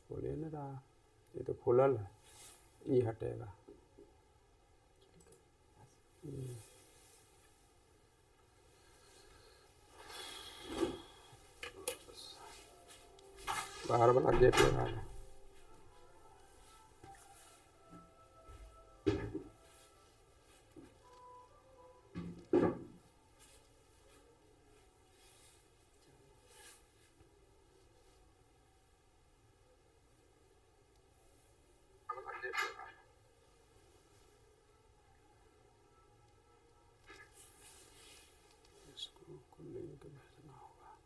खोले ना रहा, ये तो खुलल है, ये हटेगा। बाहर वाला गेट लगा है। इसको खुलने के भेजना होगा।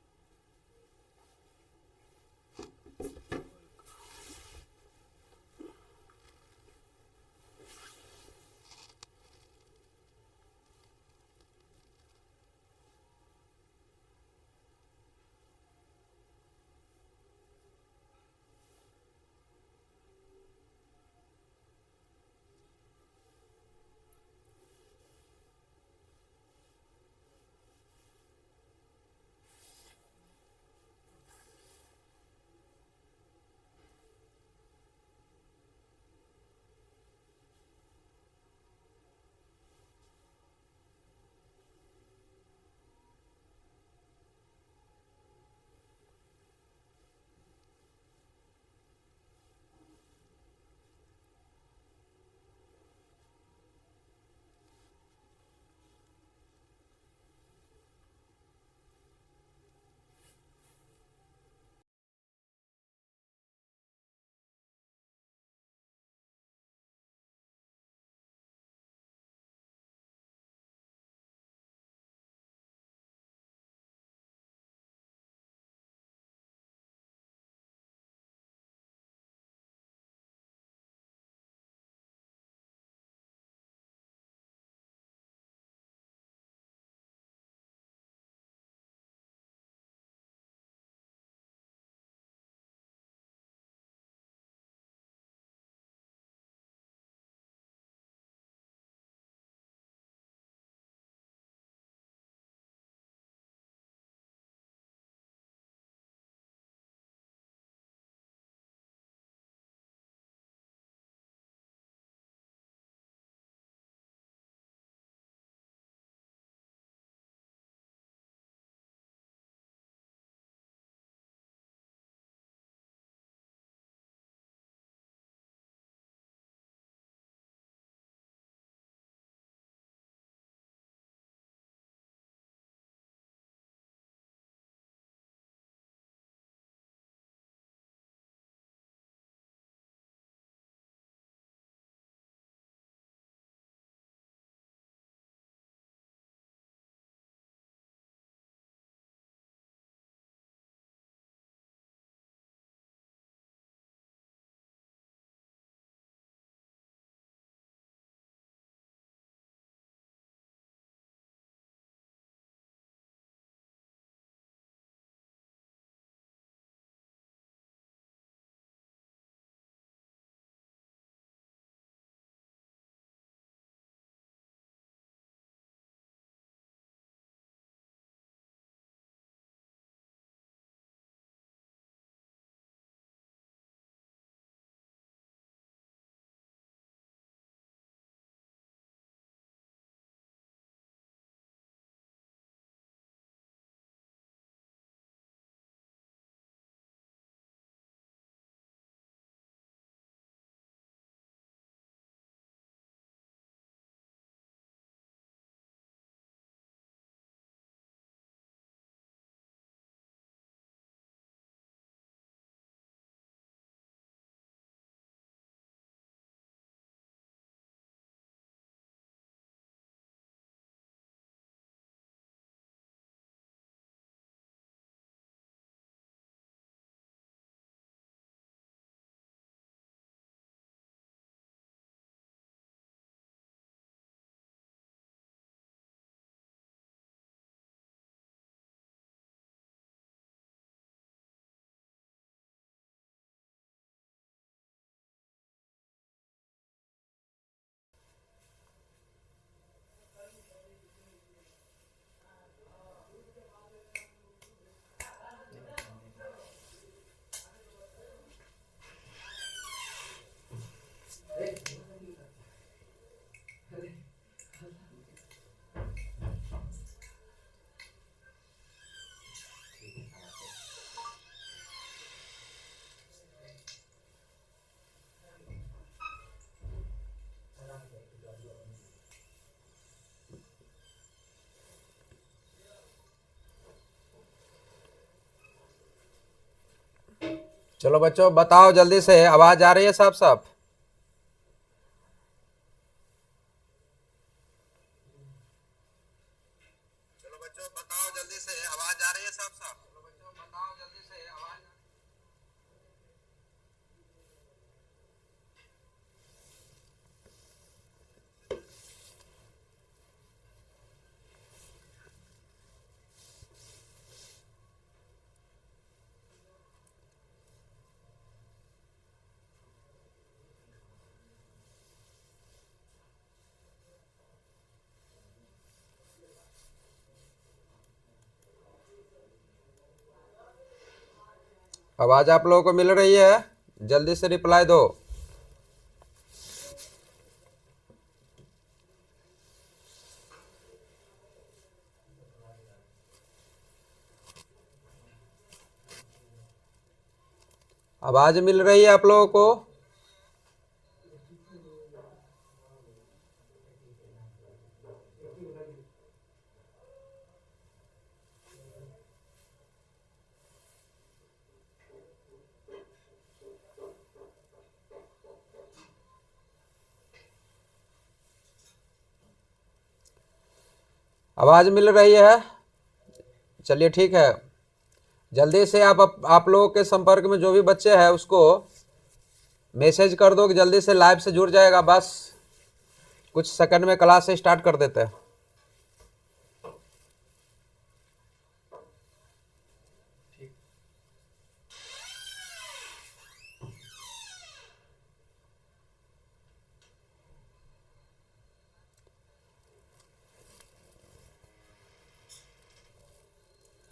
चलो बच्चों बताओ जल्दी से, आवाज आ रही है साफ साफ? चलो बच्चों बताओ जल्दी से, आवाज आ रही है साफ साफ? चलो बच्चों बताओ जल्दी से, आवाज आवाज आप लोगों को मिल रही है? जल्दी से रिप्लाई दो। आवाज मिल रही है आप लोगों को? आवाज मिल रही है? चलिए ठीक है, जल्दी से आप लोगों के संपर्क में जो भी बच्चे हैं उसको मैसेज कर दो कि जल्दी से लाइव से जुड़ जाएगा। बस कुछ सेकंड में क्लास से स्टार्ट कर देते हैं।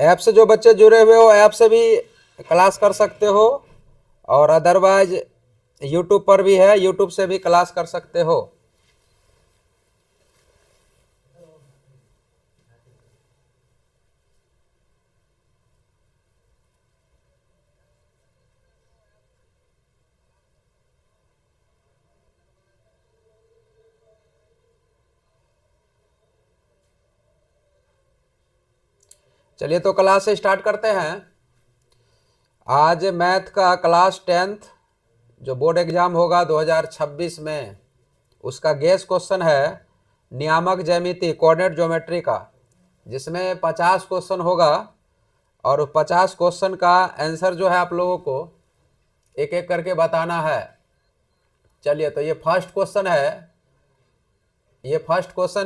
ऐप से जो बच्चे जुड़े हुए हो ऐप से भी क्लास कर सकते हो, और अदरवाइज यूट्यूब पर भी है, यूट्यूब से भी क्लास कर सकते हो। चलिए तो क्लास से स्टार्ट करते हैं। आज मैथ का क्लास 10th जो बोर्ड एग्जाम होगा 2026 में, उसका गेस क्वेश्चन है नियामक ज्यामिति कोऑर्डिनेट ज्योमेट्री का, जिसमें 50 क्वेश्चन होगा और 50 क्वेश्चन का आंसर जो है आप लोगों को एक एक करके बताना है। चलिए तो ये फर्स्ट क्वेश्चन है,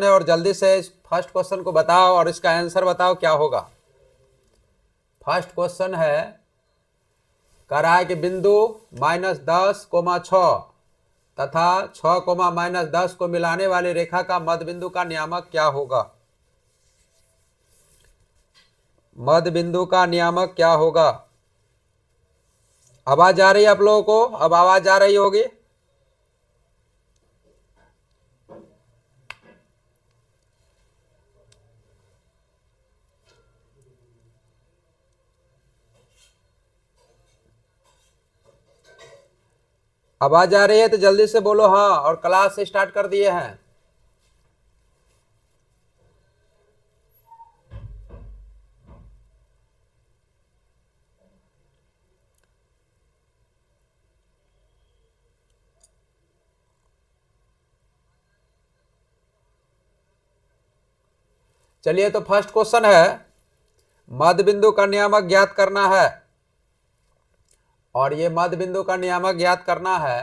और जल्दी से इस फर्स्ट क्वेश्चन को बताओ और इसका आंसर बताओ क्या होगा। फर्स्ट क्वेश्चन है, कह रहा है कि बिंदु -10,6 तथा 6, -10 को मिलाने वाली रेखा का मध्य बिंदु का नियामक क्या होगा? मध्य बिंदु का नियामक क्या होगा? आवाज आ रही है आप लोगों को? अब आवाज आ रही होगी। आवाज आ रही है तो जल्दी से बोलो हाँ, और क्लास से स्टार्ट कर दिए हैं। चलिए तो फर्स्ट क्वेश्चन है, मध्य बिंदु का नियामक ज्ञात करना है, और ये मध्य बिंदु का नियामक ज्ञात करना है।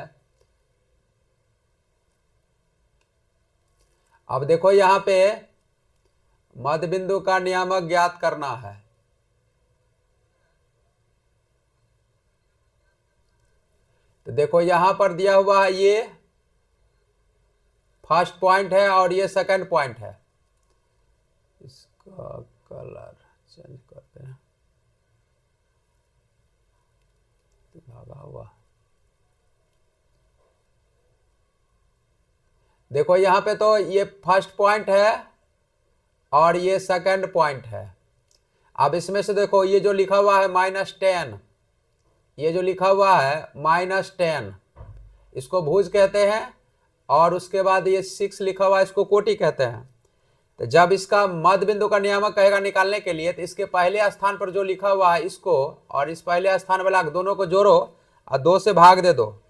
अब देखो यहां पे मध्य बिंदु का नियामक ज्ञात करना है। तो देखो यहां पर दिया हुआ है, ये फर्स्ट पॉइंट है और ये सेकंड पॉइंट है। इसका कलर चेंज करते हैं, भागा हुआ। देखो यहां पे तो ये फर्स्ट पॉइंट है और ये सेकंड पॉइंट है। अब इसमें से देखो ये जो लिखा हुआ है -10, ये जो लिखा हुआ है -10, इसको भुज कहते हैं, और उसके बाद ये 6 लिखा हुआ है, इसको कोटि कहते हैं। तो जब इसका मध्य बिंदु का नियामक कहेगा निकालने के लिए, तो इसके पहले स्थान पर जो लिखा हुआ है इसको और इस पहले स्थान वाला दोनों को जोड़ो और 2 से भाग दे दो।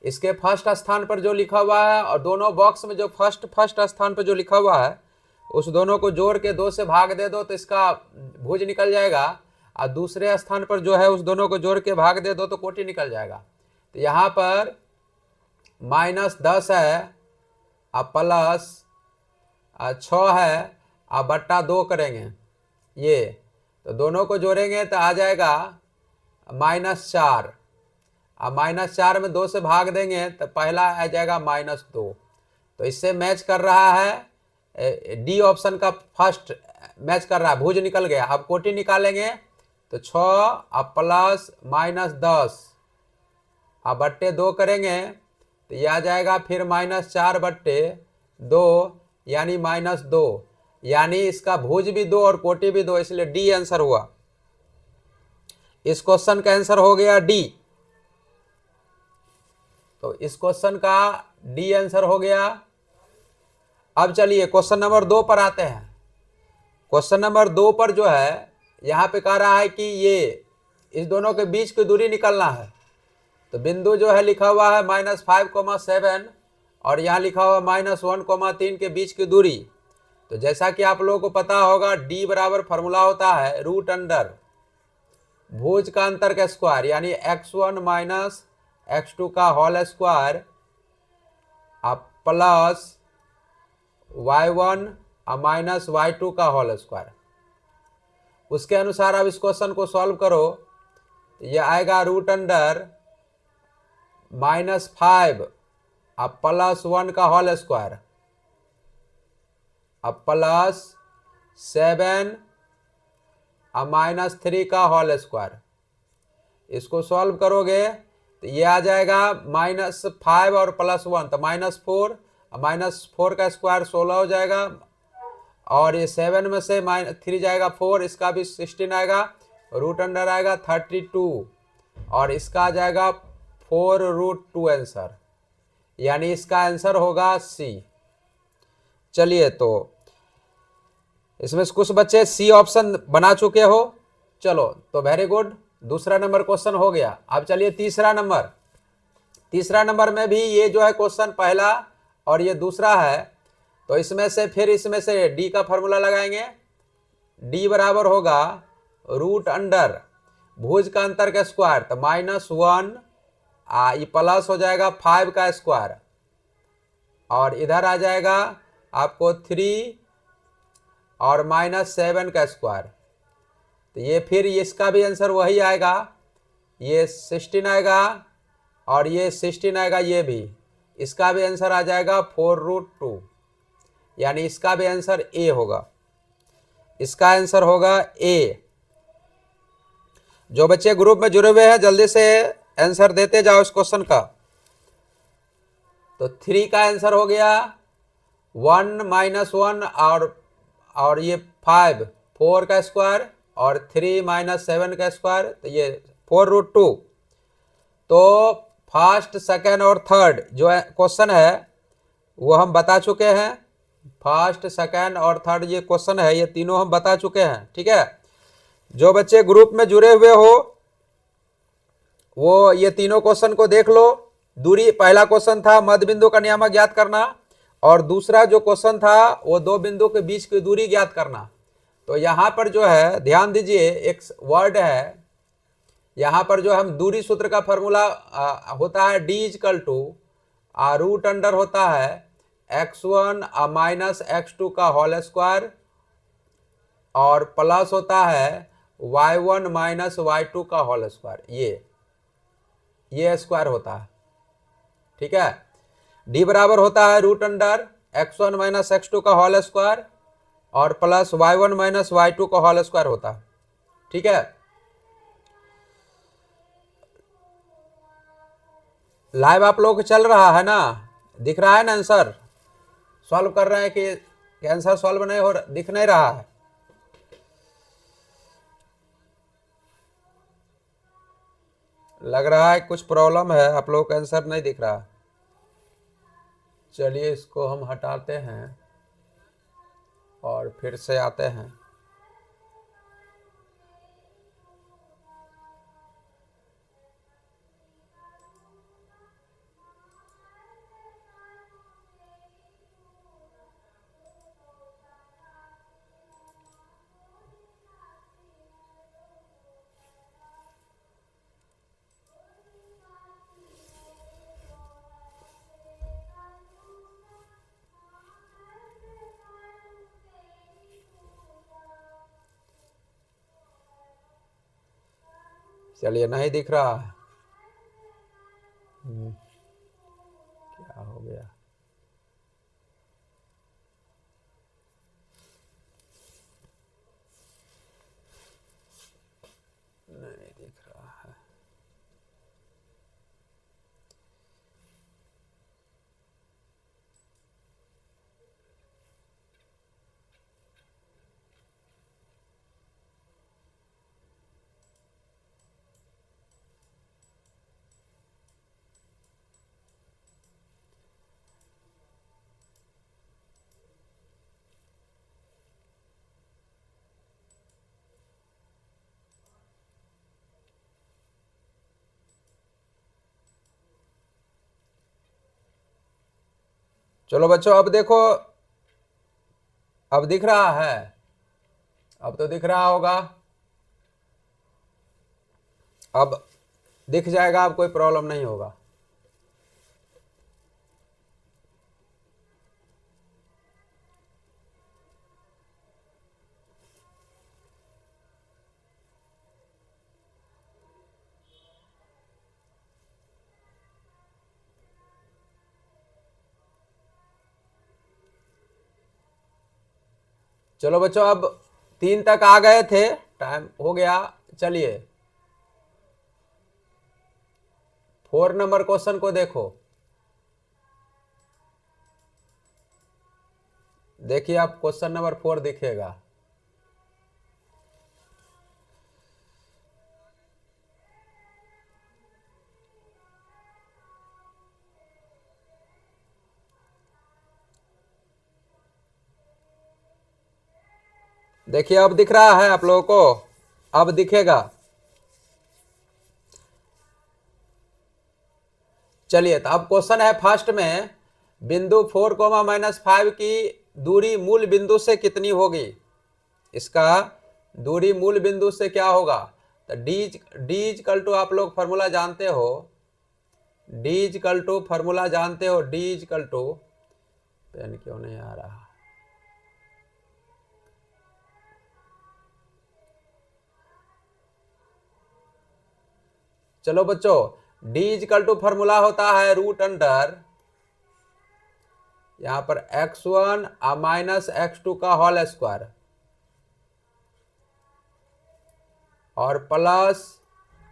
इसके फर्स्ट स्थान पर जो लिखा हुआ है और दोनों बॉक्स में जो फर्स्ट स्थान पर जो लिखा हुआ है उस दोनों को जोड़ के 2 से भाग दे दो, तो इसका भुज निकल जाएगा। और दूसरे स्थान पर जो है उस दोनों को जोड़ के भाग दे दो तो कोटि निकल जाएगा। तो यहाँ पर -10 है और प्लस 6 है और बट्टा 2 करेंगे ये, तो दोनों को जोड़ेंगे तो आ जाएगा -4 और -4 में 2 से भाग देंगे तो पहला आ जाएगा -2। तो इससे मैच कर रहा है, डी ऑप्शन का फर्स्ट मैच कर रहा है, भुज निकल गया। अब कोटि निकालेंगे तो 6 और प्लस -10 और बट्टे 2 करेंगे तो यह आ जाएगा फिर -4/2 यानी -2, यानी इसका भुज भी 2 और कोटि भी 2, इसलिए डी आंसर हुआ। इस क्वेश्चन का आंसर हो गया डी। तो इस क्वेश्चन का डी आंसर हो गया। अब चलिए क्वेश्चन नंबर 2 पर आते हैं। क्वेश्चन नंबर 2 पर जो है यहाँ पे कह रहा है कि ये इस दोनों के बीच की दूरी निकालना है। तो बिंदु जो है लिखा हुआ है -5,7 और यहाँ लिखा हुआ -1,3 के बीच की दूरी। तो जैसा कि आप लोगों को पता होगा d बराबर फॉर्मूला होता है √अंडर भुज का अंतर का स्क्वायर, यानी x1 माइनस x2 का whole square plus y1 minus y2 का होल स्क्वायर। उसके अनुसार अब इस क्वेश्चन को सॉल्व करो तो यह आएगा √अंडर -5 प्लस 1 का होल स्क्वायर प्लस 7 -3 का होल स्क्वायर। इसको सॉल्व करोगे तो ये आ जाएगा -5 और +1 तो -4, -4 का स्क्वायर 16 हो जाएगा और ये 7 में से -3 जाएगा 4, इसका भी 16 आएगा, √अंडर आएगा 32 और इसका आ जाएगा 4√2 आंसर, यानी इसका आंसर होगा सी। चलिए तो इसमें कुछ बच्चे सी ऑप्शन बना चुके हो, चलो तो वेरी गुड, दूसरा नंबर क्वेश्चन हो गया। अब चलिए तीसरा नंबर में भी ये जो है क्वेश्चन पहला और ये दूसरा है, तो इसमें से डी का फॉर्मूला लगाएंगे। डी बराबर होगा √अंडर भुज का अंतर का स्क्वायर, तो -1 ये प्लस हो जाएगा 5 का स्क्वायर और इधर आ जाएगा आपको 3 और -7 का स्क्वायर। तो ये फिर इसका भी आंसर वही आएगा, ये 16 आएगा और ये 16 आएगा, ये भी इसका भी आंसर आ जाएगा 4√2, यानी इसका भी आंसर ए होगा। इसका आंसर होगा ए। जो बच्चे ग्रुप में जुड़े हुए हैं जल्दी से आंसर देते जाओ इस क्वेश्चन का। तो 3 का आंसर हो गया 1 -1 और ये 5 4 का स्क्वायर और 3 -7 का स्क्वायर, तो ये 4√2। तो फर्स्ट, सेकेंड और थर्ड जो क्वेश्चन है वो हम बता चुके हैं। फर्स्ट, सेकेंड और थर्ड ये क्वेश्चन है, ये तीनों हम बता चुके हैं। ठीक है, जो बच्चे ग्रुप में जुड़े हुए हो वो ये तीनों क्वेश्चन को देख लो। दूरी, पहला क्वेश्चन था मध्य बिंदु का नियामक ज्ञात करना और दूसरा जो क्वेश्चन था वो दो बिंदु के बीच की दूरी ज्ञात करना। तो यहाँ पर जो है ध्यान दीजिए, एक वर्ड है यहाँ पर जो हम दूरी सूत्र का फॉर्मूला होता है d = √अंडर होता है x1 माइनस x2 का होल स्क्वायर और प्लस होता है y1 माइनस y2 का होल स्क्वायर, ये स्क्वायर होता है। ठीक है, d बराबर होता है √अंडर x1 माइनस x2 का होल स्क्वायर और प्लस y1 माइनस y2 का होल स्क्वायर होता है। ठीक है, लाइव आप लोग चल रहा है ना, दिख रहा है ना आंसर? सॉल्व कर रहे हैं कि आंसर सॉल्व नहीं हो रहा, दिख नहीं रहा है? लग रहा है कुछ प्रॉब्लम है, आप लोग का आंसर नहीं दिख रहा। चलिए इसको हम हटाते हैं और फिर से आते हैं। चलिए, नहीं दिख रहा है। क्या हो गया? नहीं दिख रहा है। चलो बच्चों, अब देखो, अब दिख रहा है? अब तो दिख रहा होगा। अब दिख जाएगा, अब कोई प्रॉब्लम नहीं होगा। चलो बच्चों, अब 3 तक आ गए थे, टाइम हो गया। चलिए 4 नंबर क्वेश्चन को देखो। देखिए, आप क्वेश्चन नंबर 4 दिखेगा। देखिए, अब दिख रहा है आप लोगों को? अब दिखेगा। चलिए, तो अब क्वेश्चन है फर्स्ट में, बिंदु 4, -5 की दूरी मूल बिंदु से कितनी होगी? इसका दूरी मूल बिंदु से क्या होगा? तो डी इक्वल टू, आप लोग फॉर्मूला जानते हो, डी इक्वल टू फॉर्मूला जानते हो, डी इक्वल टू, पेन क्यों नहीं आ रहा? चलो बच्चों, डी इक्वल टू फॉर्मूला होता है रूट अंडर, यहां पर x1 माइनस x2 का होल स्क्वायर और प्लस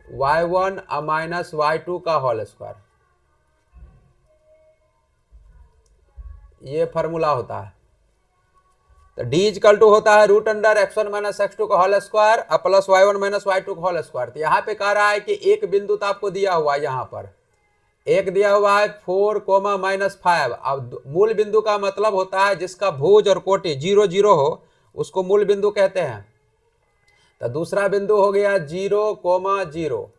y1 माइनस y2 का होल स्क्वायर, ये फॉर्मूला होता है। तो डी इक्वल टू होता है root under x1 minus x2 का होल स्क्वायर और प्लस y1 माइनस y2 का होल स्क्वायर। तो यहाँ पे कह रहा है कि एक बिंदु तो आपको दिया हुआ है, यहाँ पर एक दिया हुआ है 4, -5। अब मूल बिंदु का मतलब होता है जिसका भुज और कोटि 0, 0 हो, उसको मूल बिंदु कहते हैं। तो दूसरा बिंदु हो गया 0, 0।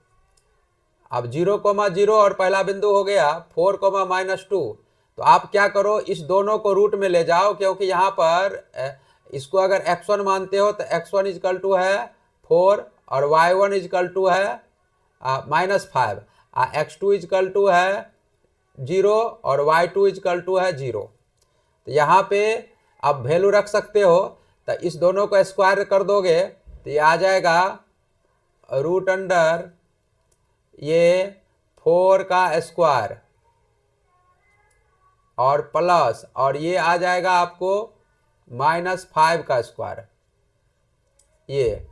अब 0, 0 और पहला बिंदु हो गया 4, -2। तो आप क्या करो, इस दोनों को रूट में ले जाओ, क्योंकि यहाँ पर इसको अगर x1 मानते हो तो x1 इक्वल टू है 4 और y1 इक्वल टू है -5, x2 इक्वल टू है 0 और y2 इक्वल टू है 0। तो यहाँ पे आप वैल्यू रख सकते हो। तो इस दोनों को स्क्वायर कर दोगे तो ये आ जाएगा रूट अंडर ये 4 का स्क्वायर और प्लस, और ये आ जाएगा आपको -5 का स्क्वायर। ये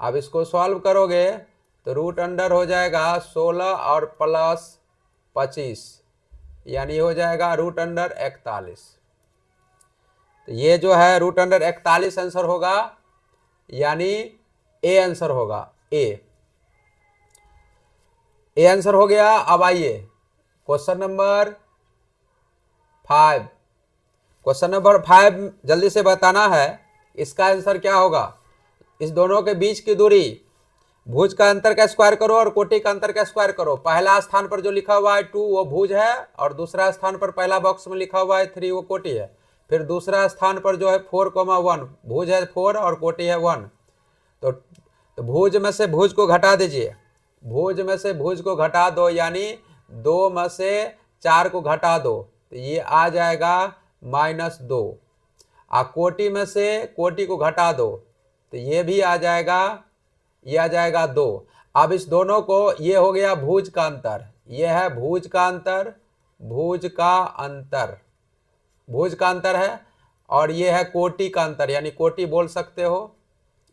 अब इसको सॉल्व करोगे तो रूट अंडर हो जाएगा 16 और प्लस 25, यानी हो जाएगा रूट अंडर 41। तो ये जो है रूट अंडर 41 आंसर होगा, यानी ए आंसर होगा। ए आंसर हो गया। अब आइए क्वेश्चन नंबर 5। क्वेश्चन नंबर 5 जल्दी से बताना है, इसका आंसर क्या होगा। इस दोनों के बीच की दूरी, भुज का अंतर का स्क्वायर करो और कोटि का अंतर का स्क्वायर करो। पहला स्थान पर जो लिखा हुआ है 2 वो भुज है, और दूसरा स्थान पर पहला बॉक्स में लिखा हुआ है 3 वो कोटि है। फिर दूसरा स्थान पर जो है 4,1 भुज है 4 और कोटि है 1। तो भुज में से भुज को घटा दीजिए, भुज में से भुज को घटा दो, यानी 2 में से 4 को घटा दो, तो ये आ जाएगा -2। कोटि में से कोटि को घटा दो, तो ये भी आ जाएगा, ये आ जाएगा 2। अब इस दोनों को, ये हो गया भुज का अंतर, ये है भुज का अंतर, भुज का अंतर, भुज का अंतर है, और ये है कोटि का अंतर, यानी कोटि बोल सकते हो,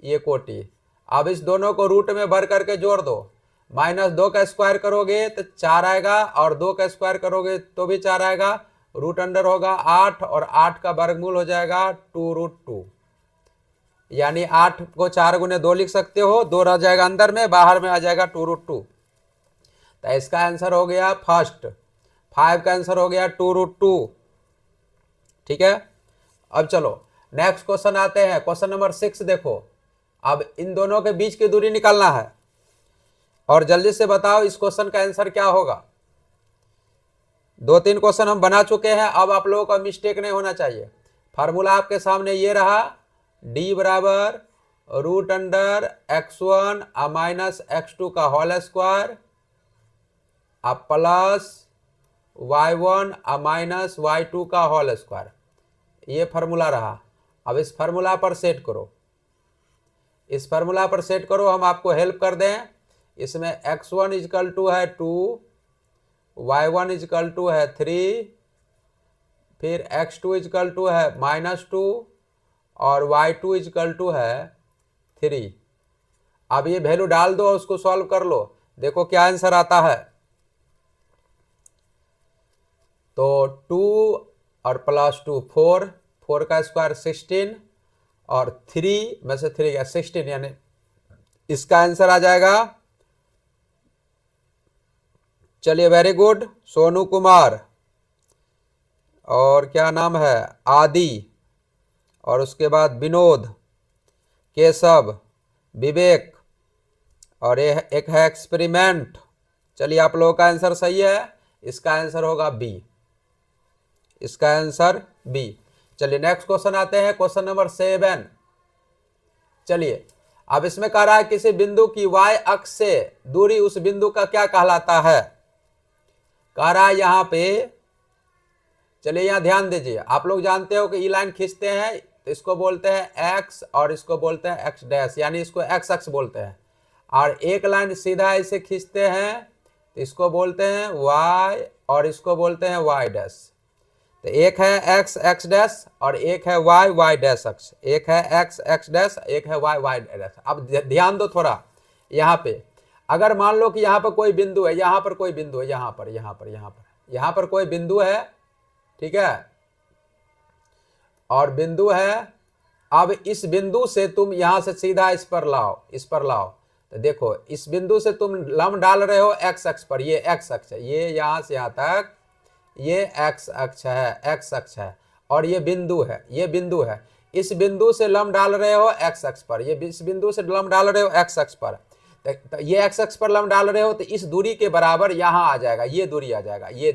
ये कोटि। अब इस दोनों को रूट में भर करके जोड़ दो, -2 का स्क्वायर करोगे तो 4 आएगा, और 2 का स्क्वायर करोगे तो भी 4 आएगा, रूट अंडर होगा 8, और 8 का वर्गमूल हो जाएगा 2√2, यानी 8 को 4 गुने 2 लिख सकते हो, 2 रह जाएगा अंदर में, बाहर में आ जाएगा 2√2। तो इसका आंसर हो गया फर्स्ट, 5 का आंसर हो गया 2√2। ठीक है, अब चलो नेक्स्ट क्वेश्चन आते हैं, क्वेश्चन नंबर 6 देखो। अब इन दोनों के बीच की दूरी निकालना है, और जल्दी से बताओ इस क्वेश्चन का आंसर क्या होगा। 2-3 क्वेश्चन हम बना चुके हैं, अब आप लोगों का मिस्टेक नहीं होना चाहिए। फार्मूला आपके सामने ये रहा, d बराबर √x1 -x2 का whole square plus y1 -y2 का होल स्क्वायर, ये फार्मूला रहा। अब इस फार्मूला पर सेट करो, इस फार्मूला पर सेट करो, हम आपको हेल्प कर दें। इसमें x1 = है 2, y1 = है 3, फिर x2 = है -2, और y2 = है 3। अब ये वैल्यू डाल दो, उसको सॉल्व कर लो, देखो क्या आंसर आता है। तो 2 और +2 4, 4 का स्क्वायर 16, और 3 में से 3 गया 16, यानी इसका आंसर आ जाएगा। चलिए वेरी गुड, सोनू कुमार, और क्या नाम है, आदि, और उसके बाद विनोद, केशव, विवेक, और एक है एक्सपेरिमेंट। चलिए आप लोगों का आंसर सही है, इसका आंसर होगा बी, इसका आंसर बी। चलिए नेक्स्ट क्वेश्चन आते हैं, क्वेश्चन नंबर 7। चलिए अब इसमें कह रहा है किसी बिंदु की y अक्ष से दूरी उस बिंदु का क्या कहलाता है। कह रहा है यहां पे, चलिए यहां ध्यान दीजिए, आप लोग जानते हो कि ई लाइन खींचते हैं तो इसको बोलते हैं x, और इसको बोलते हैं x डैश, यानी इसको x अक्ष बोलते हैं। और एक लाइन सीधा ऐसे खींचते हैं तो इसको बोलते हैं y, और इसको बोलते हैं y डैश। तो एक है x डैश, और एक है y डैश अक्ष, एक है x डैश, एक है y डैश। अब ध्यान दो थोड़ा, यहाँ पे अगर मान लो कि यहाँ पर कोई बिंदु है, यहाँ पर कोई बिंदु है, यहाँ पर कोई बिंदु है, ठीक है, और बिंदु है। अब इस बिंदु से तुम यहां से सीधा इस पर लाओ, तो देखो इस बिंदु से तुम लंब डाल रहे हो x अक्ष पर, ये x अक्ष है, ये यहां से यहां तक ये x अक्ष है, और ये बिंदु है, इस बिंदु से लंब डाल रहे हो x अक्ष पर, ये इस बिंदु से लंब डाल रहे हो x अक्ष पर, तो ये x अक्ष पर लंब डाल रहे हो, तो इस दूरी के बराबर यहां आ जाएगा, ये दूरी आ जाएगा, ये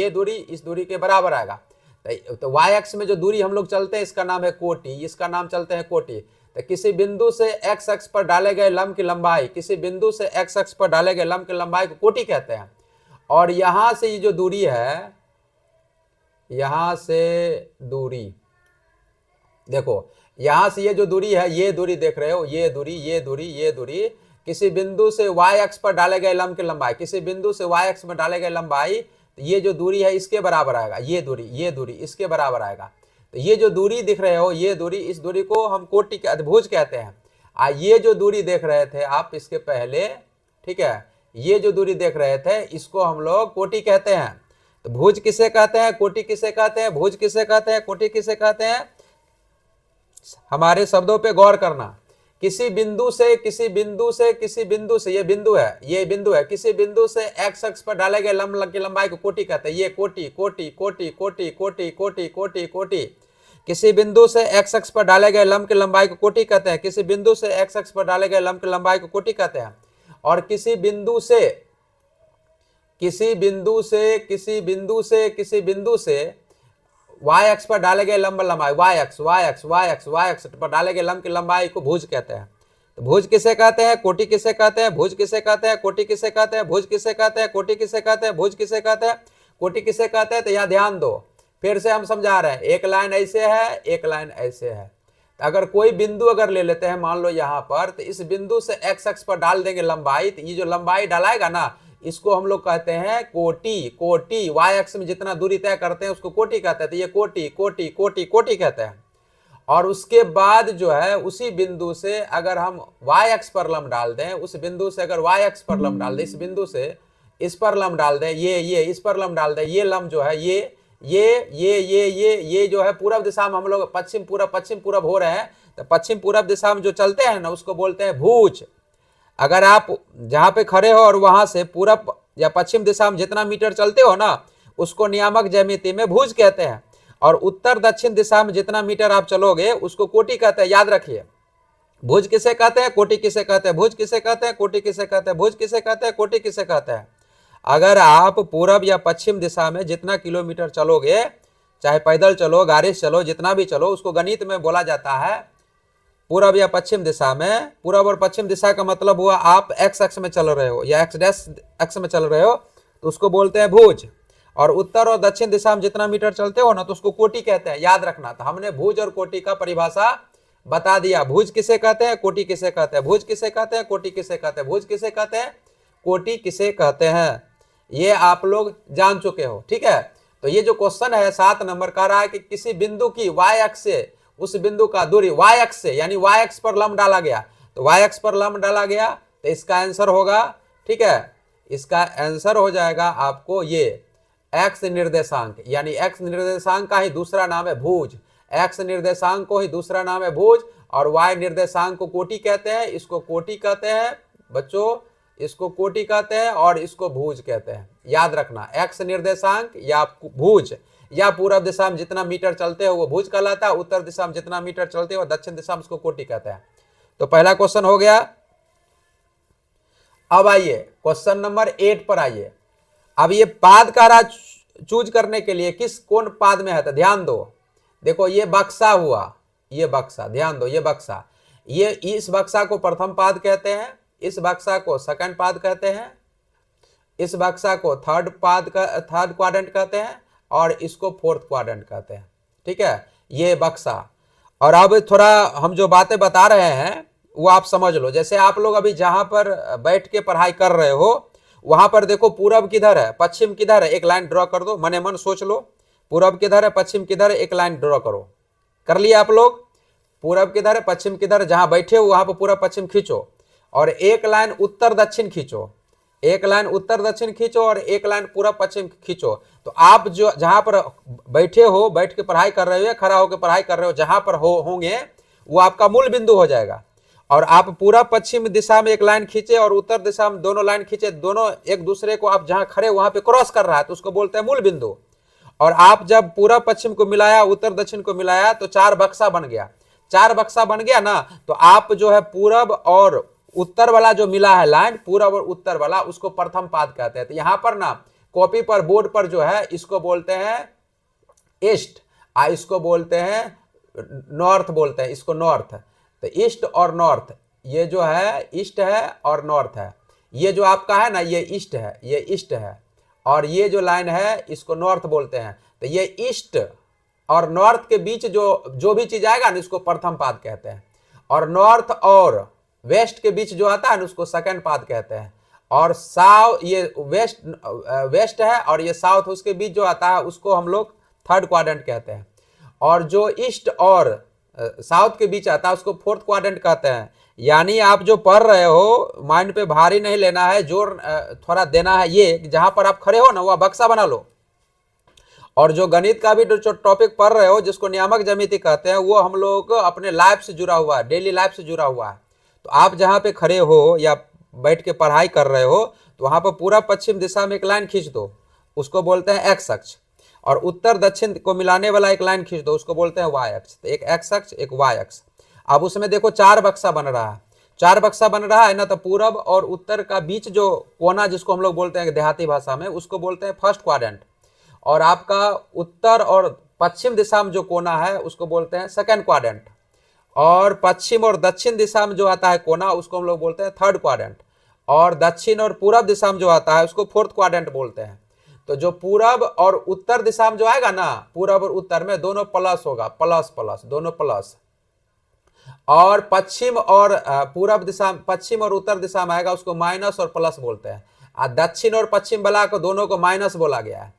दूरी इस दूरी के बराबर आएगा। तो y अक्ष में जो दूरी हम लोग चलते हैं इसका नाम है कोटि, इसका नाम चलते हैं कोटि। तो किसी बिंदु से x अक्ष पर डाले गए लंब की लंबाई, किसी बिंदु से x अक्ष पर डाले गए लंब की लंबाई को कोटि कहते हैं। और यहां से ये जो दूरी है, यहां से दूरी, देखो यहां से ये जो दूरी है, ये दूरी देख रहे हो, ये दूरी किसी बिंदु से y अक्ष पर डाले गए लंब की लंबाई, किसी बिंदु से y अक्ष में डाले गए लंबाई, तो ये जो दूरी है इसके बराबर आएगा, ये दूरी इसके बराबर आएगा। तो ये जो दूरी दिख रहे हो, ये दूरी, इस दूरी को हम कोटि भुज कहते हैं। ये जो दूरी देख रहे थे आप इसके पहले, ठीक है, ये जो दूरी देख रहे थे इसको हम लोग कोटि कहते हैं। तो भुज किसे कहते हैं, कोटि किसे कहते हैं, भुज किसे कहते हैं, कोटि किसे कहते हैं। हमारे शब्दों पे गौर करना किसी बिंदु से किसी बिंदु से किसी बिंदु से, ये बिंदु है, किसी बिंदु से एक्स अक्ष पर डाले गए लंब की लंबाई को कोटि कहते हैं। ये कोटि कोटि कोटि कोटि कोटि कोटि कोटि कोटि, किसी बिंदु से एक्स अक्ष पर डाले गए लंब की लंबाई को कोटि कहते हैं। किसी बिंदु से एक्स अक्ष पर डाले गए लंब की लंबाई को कोटि कहते हैं। और किसी बिंदु से किसी बिंदु से किसी बिंदु से किसी बिंदु से y अक्ष पर डाले गए लंब लंबाई, y अक्ष पर डाले गए लंब की लंबाई को भुज कहते हैं। तो भुज किसे कहते हैं, कोटि किसे कहते हैं, भुज किसे कहते हैं, कोटि किसे कहते हैं, भुज किसे कहते हैं, कोटि किसे कहते हैं, भुज किसे कहते हैं, कोटि किसे कहते हैं। तो यहाँ ध्यान दो, फिर से हम समझा रहे हैं। एक लाइन ऐसे है, एक लाइन ऐसे है। तो अगर कोई बिंदु अगर ले लेते हैं, मान लो यहाँ पर, तो इस बिंदु से एक्स अक्ष पर डाल देंगे लंबाई, तो ये जो लंबाई डालाएगा ना, इसको हम लोग कहते हैं कोटि। कोटि वाई अक्ष में जितना दूरी तय करते हैं उसको कोटि कहते हैं। तो ये कोटि कोटि कोटि कोटि कहते हैं। और उसके बाद जो है उसी बिंदु से अगर हम वाई अक्ष पर लंब डाल दें, उस बिंदु से अगर वाई अक्ष पर लंब डाल दें, इस बिंदु से इस पर लंब डाल दें, ये इस पर लंब डाल दें, ये लंब जो है ये जो है पूरब दिशा में हम लोग पश्चिम पूरब हो रहे हैं। तो पश्चिम पूरब दिशा में जो चलते हैं ना, उसको बोलते हैं भुज। अगर आप जहां पे खड़े हो और वहां से पूरब या पश्चिम दिशा में जितना मीटर चलते हो ना, उसको नियामक ज्यामिति में भुज कहते हैं। और उत्तर दक्षिण दिशा में जितना मीटर आप चलोगे उसको कोटि कहते हैं। याद रखिए, भुज किसे कहते हैं, कोटि किसे कहते हैं, भुज किसे कहते हैं, कोटि किसे कहते हैं, भुज किसे कहते हैं, कोटि किसे कहते हैं। अगर आप पूरब या पश्चिम दिशा में जितना किलोमीटर चलोगे, चाहे पैदल चलो, गाड़ी से चलो, जितना भी चलो, उसको गणित में बोला जाता है पूरब या पश्चिम दिशा में। पूरब और पश्चिम दिशा का मतलब हुआ आप एक्स अक्ष में चल रहे हो या एक्स डैश अक्ष में चल रहे हो, तो उसको बोलते हैं भुज। और उत्तर और दक्षिण दिशा में जितना मीटर चलते हो ना, तो उसको कोटि कहते हैं। याद रखना। तो हमने भुज और कोटि का परिभाषा बता दिया। भुज किसे कहते हैं, कोटि किसे कहते हैं, भुज किसे कहते हैं, कोटि किसे कहते हैं, भुज किसे कहते हैं, कोटि किसे कहते हैं। ये आप लोग जान चुके हो, ठीक है। तो ये जो क्वेश्चन है 7 नंबर कह रहा है कि किसी बिंदु की वाई अक्ष से उस बिंदु का दूरी वाई अक्ष से, यानी वाई अक्ष पर लंब डाला गया, तो वाई अक्ष पर लंब डाला गया, तो इसका आंसर होगा, ठीक है, इसका आंसर हो जाएगा आपको ये एक्स निर्देशांक। यानी एक्स निर्देशांक का ही दूसरा नाम है भुज। एक्स निर्देशांक को ही दूसरा नाम है भुज। और वाई निर्देशांक को कोटि कहते हैं। इसको कोटि कहते हैं बच्चों, इसको कोटि कहते हैं और इसको भुज कहते हैं। याद रखना, एक्स निर्देशांक या भुज, या पूरब दिशा में जितना मीटर चलते हो वो भुज कहलाता है, उत्तर दिशा में जितना मीटर चलते हो दक्षिण दिशा में उसको कोटि कहते हैं। तो पहला क्वेश्चन हो गया। अब आइए क्वेश्चन नंबर 8 पर आइए। अब ये पाद कह रहा चूज करने के लिए किस कौन पाद में है, तो ध्यान दो। देखो ये बक्सा हुआ, ये बक्सा, ध्यान दो, ये बक्सा, ये इस बक्सा को प्रथम पाद कहते हैं, इस बक्सा को सेकंड पाद कहते हैं, इस बक्सा को थर्ड क्वाड्रेंट कहते हैं और इसको फोर्थ क्वाड्रेंट कहते हैं, ठीक है, ये बक्सा। और अब थोड़ा हम जो बातें बता रहे हैं वो आप समझ लो। जैसे आप लोग अभी जहां पर बैठ के पढ़ाई कर रहे हो, वहां पर देखो पूरब किधर है, पश्चिम किधर है, एक लाइन ड्रॉ कर दो, मने मन सोच लो, पूरब किधर है, पश्चिम किधर है, एक लाइन ड्रॉ करो। कर लिया आप लोग, पूरब किधर है, पश्चिम किधर है, जहां बैठे हो वहां पर पूरब पश्चिम खींचो और एक लाइन उत्तर दक्षिण खींचो, एक लाइन उत्तर दक्षिण खींचो और एक लाइन पूरब पश्चिम खींचो। तो आप जो जहां पर बैठे हो, बैठ के पढ़ाई कर रहे हो, खड़ा होकर पढ़ाई कर रहे हो, जहां पर होंगे वो आपका मूल बिंदु हो जाएगा। और आप पूरब पश्चिम दिशा में एक लाइन खींचे और उत्तर दिशा में दोनों लाइन खींचे, दोनों एक दूसरे को आप जहां खड़े वहां पे क्रॉस कर रहा है, तो उसको बोलते हैं मूल बिंदु। और आप जब पूरब पश्चिम को मिलाया, उत्तर दक्षिण को मिलाया, तो 4 बक्सा बन गया। 4 बक्सा बन गया ना, तो आप जो है पूरब और उत्तर वाला जो मिला है लाइन, पूरब और उत्तर वाला, उसको प्रथम पाद कहते हैं। तो यहां पर ना कॉपी पर बोर्ड पर जो है इसको बोलते हैं ईस्ट, इसको बोलते हैं नॉर्थ, बोलते हैं इसको नॉर्थ। तो ईस्ट और नॉर्थ, ये जो है ईस्ट है और नॉर्थ है। ये जो आपका है ना, ये ईस्ट है, ये ईस्ट है, और ये जो लाइन है इसको नॉर्थ बोलते हैं। तो ये ईस्ट और नॉर्थ के बीच जो भी चीज आएगा ना, इसको प्रथम पाद कहते हैं। और नॉर्थ और वेस्ट के बीच जो आता है ना, उसको सेकंड पाद कहते हैं। और ये वेस्ट है और ये साउथ, उसके बीच जो आता है उसको हम लोग थर्ड क्वाड्रेंट कहते हैं। और जो ईस्ट और साउथ के बीच आता है उसको फोर्थ क्वाड्रेंट कहते हैं। यानी आप जो पढ़ रहे हो, माइंड पे भारी नहीं लेना है, जोर थोड़ा देना है। ये जहां पर आप खड़े हो ना, वह बक्सा बना लो। और जो गणित का भी जो टॉपिक पढ़ रहे हो, जिसको नियामक ज्यामिति कहते हैं, वो हम लोग अपने लाइफ से जुड़ा हुआ है, डेली लाइफ से जुड़ा हुआ है। तो आप जहाँ पे खड़े हो या बैठ के पढ़ाई कर रहे हो तो वहाँ पर पूरा पश्चिम दिशा में एक लाइन खींच दो, उसको बोलते हैं एक्स अक्ष, और उत्तर दक्षिण को मिलाने वाला एक लाइन खींच दो, उसको बोलते हैं वाई अक्ष। तो एक एक्स अक्ष एक वाई अक्ष। अब उसमें देखो 4 बक्सा बन रहा है, 4 बक्सा बन रहा है ना, तो पूरब और उत्तर का बीच जो कोना जिसको हम लोग बोलते हैं देहाती भाषा में, उसको बोलते हैं फर्स्ट क्वाड्रेंट, और आपका उत्तर और पश्चिम दिशा में जो कोना है उसको बोलते हैं सेकंड क्वाड्रेंट, और पश्चिम और दक्षिण दिशा में जो आता है कोना उसको हम लोग बोलते हैं थर्ड क्वाड्रेंट, और दक्षिण और पूरब दिशा में जो आता है उसको फोर्थ क्वाड्रेंट बोलते हैं। तो जो पूरब और उत्तर दिशा में जो आएगा ना, पूरब और उत्तर में दोनों प्लस होगा, प्लस प्लस दोनों प्लस, और पश्चिम और पूरब दिशा, पश्चिम और उत्तर दिशा में आएगा उसको माइनस और प्लस बोलते हैं। दक्षिण और पश्चिम वाला को दोनों को माइनस बोला गया है,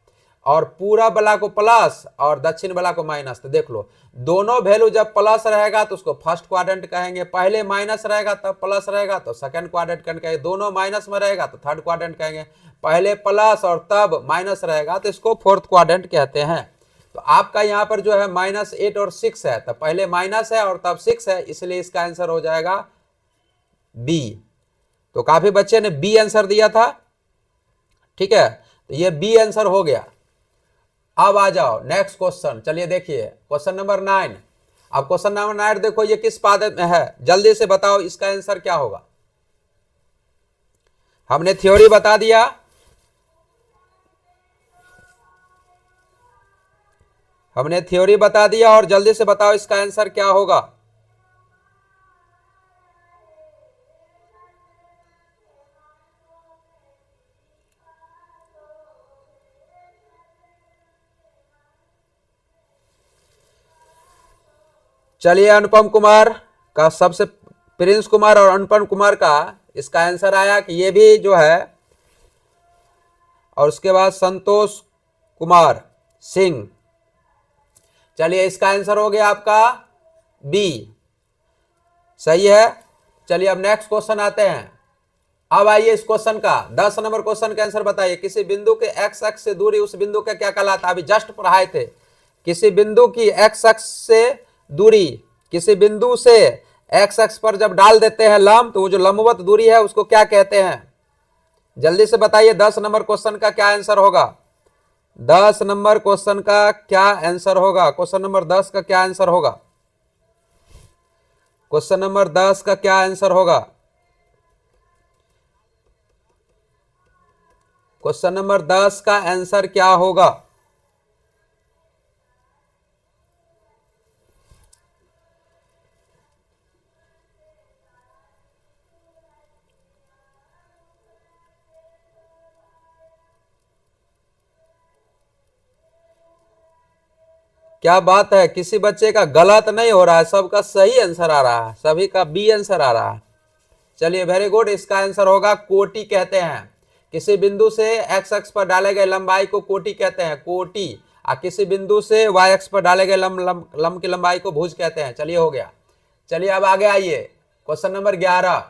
और पूरब वाला को प्लस और दक्षिण वाला को माइनस। तो देख लो, दोनों वैल्यू जब प्लस रहेगा तो उसको फर्स्ट क्वाड्रेंट कहेंगे, पहले माइनस रहेगा तब प्लस रहेगा तो सेकंड क्वाड्रेंट कहेंगे, दोनों माइनस में रहेगा तो थर्ड क्वाड्रेंट कहेंगे, पहले प्लस और तब माइनस रहेगा तो इसको फोर्थ क्वाड्रेंट कहते हैं। तो आपका यहाँ पर जो है -8 और 6 है, तो पहले माइनस है और तब 6 है, इसलिए इसका आंसर हो जाएगा बी। तो काफी बच्चे ने बी आंसर दिया था, ठीक है, तो ये बी आंसर हो गया। अब आ जाओ नेक्स्ट क्वेश्चन, चलिए देखिए क्वेश्चन नंबर 9। अब क्वेश्चन नंबर 9 देखो, ये किस पाद में है, जल्दी से बताओ इसका आंसर क्या होगा। हमने थ्योरी बता दिया, हमने थ्योरी बता दिया, और जल्दी से बताओ इसका आंसर क्या होगा। चलिए अनुपम कुमार का, सबसे प्रिंस कुमार और अनुपम कुमार का इसका आंसर आया कि ये भी जो है, और उसके बाद संतोष कुमार सिंह। चलिए इसका आंसर हो गया आपका बी, सही है। चलिए अब नेक्स्ट क्वेश्चन आते हैं। अब आइए इस क्वेश्चन का 10 नंबर क्वेश्चन का आंसर बताइए। किसी बिंदु के एक्स अक्ष से दूरी उस बिंदु का क्या कहलाता है, अभी जस्ट पढ़ाए थे। किसी बिंदु की एक्स अक्ष से दूरी, किसी बिंदु से एक्स अक्ष पर जब डाल देते हैं लंब, तो वो जो लंबवत दूरी है उसको क्या कहते हैं, जल्दी से बताइए। 10 नंबर क्वेश्चन का क्या आंसर होगा, 10 नंबर क्वेश्चन का क्या आंसर होगा, क्वेश्चन नंबर 10 का क्या आंसर होगा, क्वेश्चन नंबर 10 का क्या आंसर होगा, क्वेश्चन नंबर 10 का आंसर क्या होगा। क्या बात है, किसी बच्चे का गलत नहीं हो रहा है, सबका सही आंसर आ रहा है, सभी का बी आंसर आ रहा है। चलिए वेरी गुड, इसका आंसर होगा कोटि कहते हैं। किसी बिंदु से एक्स अक्ष पर डाले गए लंबाई को कोटि कहते हैं, कोटि। और किसी बिंदु से वाई अक्ष पर डाले गए लंब की लंबाई को भुज कहते हैं। चलिए हो गया। चलिए अब आगे आइए, क्वेश्चन नंबर 11।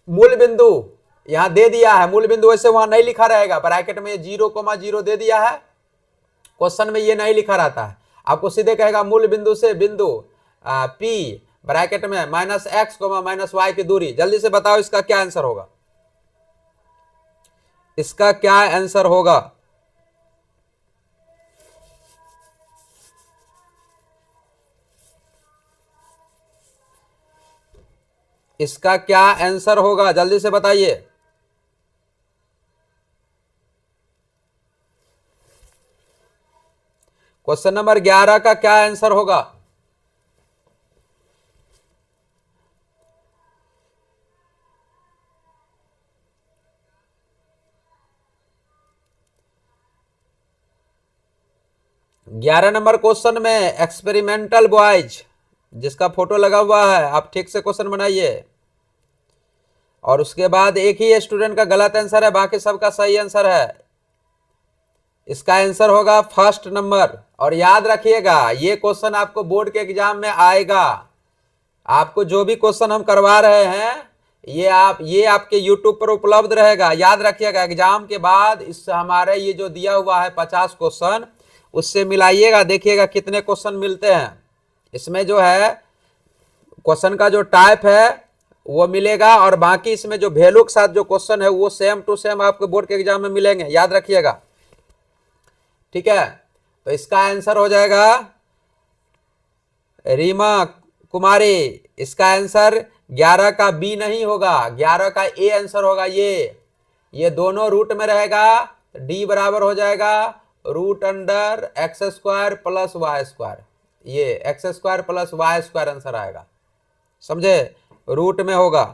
मूल बिंदु यहां दे दिया है, मूल बिंदु वैसे वहां नहीं लिखा रहेगा, ब्रैकेट में 0,0 दे दिया है, क्वेश्चन में ये नहीं लिखा रहता है। आपको सीधे कहेगा मूल बिंदु से बिंदु P ब्रैकेट में -x, -y की दूरी। जल्दी से बताओ इसका क्या आंसर होगा, इसका क्या आंसर होगा। इसका क्या आंसर होगा, जल्दी से बताइए। क्वेश्चन नंबर 11 का क्या आंसर होगा। ग्यारह नंबर क्वेश्चन में एक्सपेरिमेंटल बॉयज जिसका फोटो लगा हुआ है, आप ठीक से क्वेश्चन बनाइए। और उसके बाद एक ही स्टूडेंट का गलत आंसर है, बाकी सबका सही आंसर है। इसका आंसर होगा फर्स्ट नंबर। और याद रखिएगा ये क्वेश्चन आपको बोर्ड के एग्जाम में आएगा। आपको जो भी क्वेश्चन हम करवा रहे हैं ये आपके YouTube पर उपलब्ध रहेगा। याद रखिएगा एग्जाम के बाद इस हमारे ये जो दिया हुआ है 50 क्वेश्चन, उससे मिलाइएगा, देखिएगा कितने क्वेश्चन मिलते हैं। इसमें जो है क्वेश्चन का जो टाइप है वो मिलेगा, और बाकी इसमें जो वैल्यू के साथ जो क्वेश्चन है वो सेम टू सेम आपके बोर्ड के एग्जाम में मिलेंगे, याद रखिएगा। ठीक है, तो इसका आंसर हो जाएगा रीमा कुमारी, इसका आंसर 11 का बी नहीं होगा, 11 का ए आंसर होगा। ये दोनों रूट में रहेगा, डी बराबर हो जाएगा root under X square plus Y square, ये X square plus Y square answer आएगा, समझे, रूट में होगा।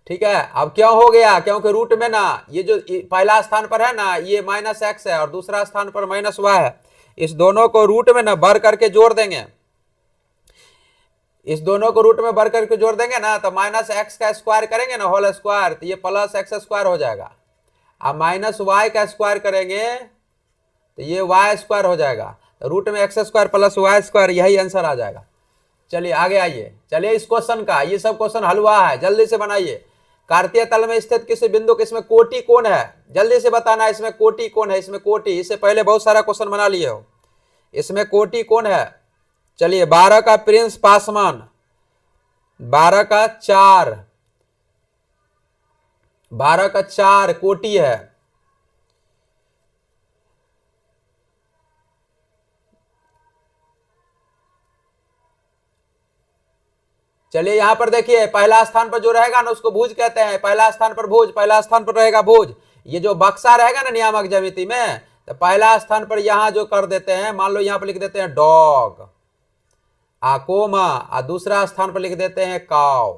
ठीक है, अब क्यों हो गया, क्योंकि रूट में ना ये जो पहला स्थान पर है ना ये माइनस एक्स है और दूसरा स्थान पर माइनस वाई है, इस दोनों को रूट में ना भर करके जोड़ देंगे, इस दोनों को रूट में भर करके जोड़ देंगे ना, तो माइनस एक्स का स्क्वायर करेंगे ना होल स्क्वायर, तो ये प्लस एक्स स्क्वायर हो जाएगा। अब माइनस वाई का स्क्वायर करेंगे तो ये वाई स्क्वायर हो जाएगा, तो रूट में X square plus Y square, यही आंसर आ जाएगा। चलिए आगे आइए, चलिए इस क्वेश्चन का, ये सब क्वेश्चन हल हुआ है, जल्दी से बनाइए। कार्तीय तल में स्थित किसी बिंदु किसमें कोटि कोण है, जल्दी से बताना इसमें कोटि कोण है, इसमें कोटि, इससे पहले बहुत सारा क्वेश्चन बना लिए हो, इसमें कोटि कोण है। चलिए 12 का प्रिंस पासवान, 12 का 4, 12 का 4 कोटि है। चलिए यहां पर देखिए, पहला स्थान पर जो रहेगा ना उसको भुज कहते हैं, पहला स्थान पर भुज, पहला स्थान पर रहेगा भुज। ये जो बक्सा रहेगा ना नियामक ज्यामिति में, तो पहला स्थान पर यहां जो कर देते हैं, मान लो यहां पर लिख देते हैं डॉग, कोमा, दूसरा स्थान पर लिख देते हैं काव।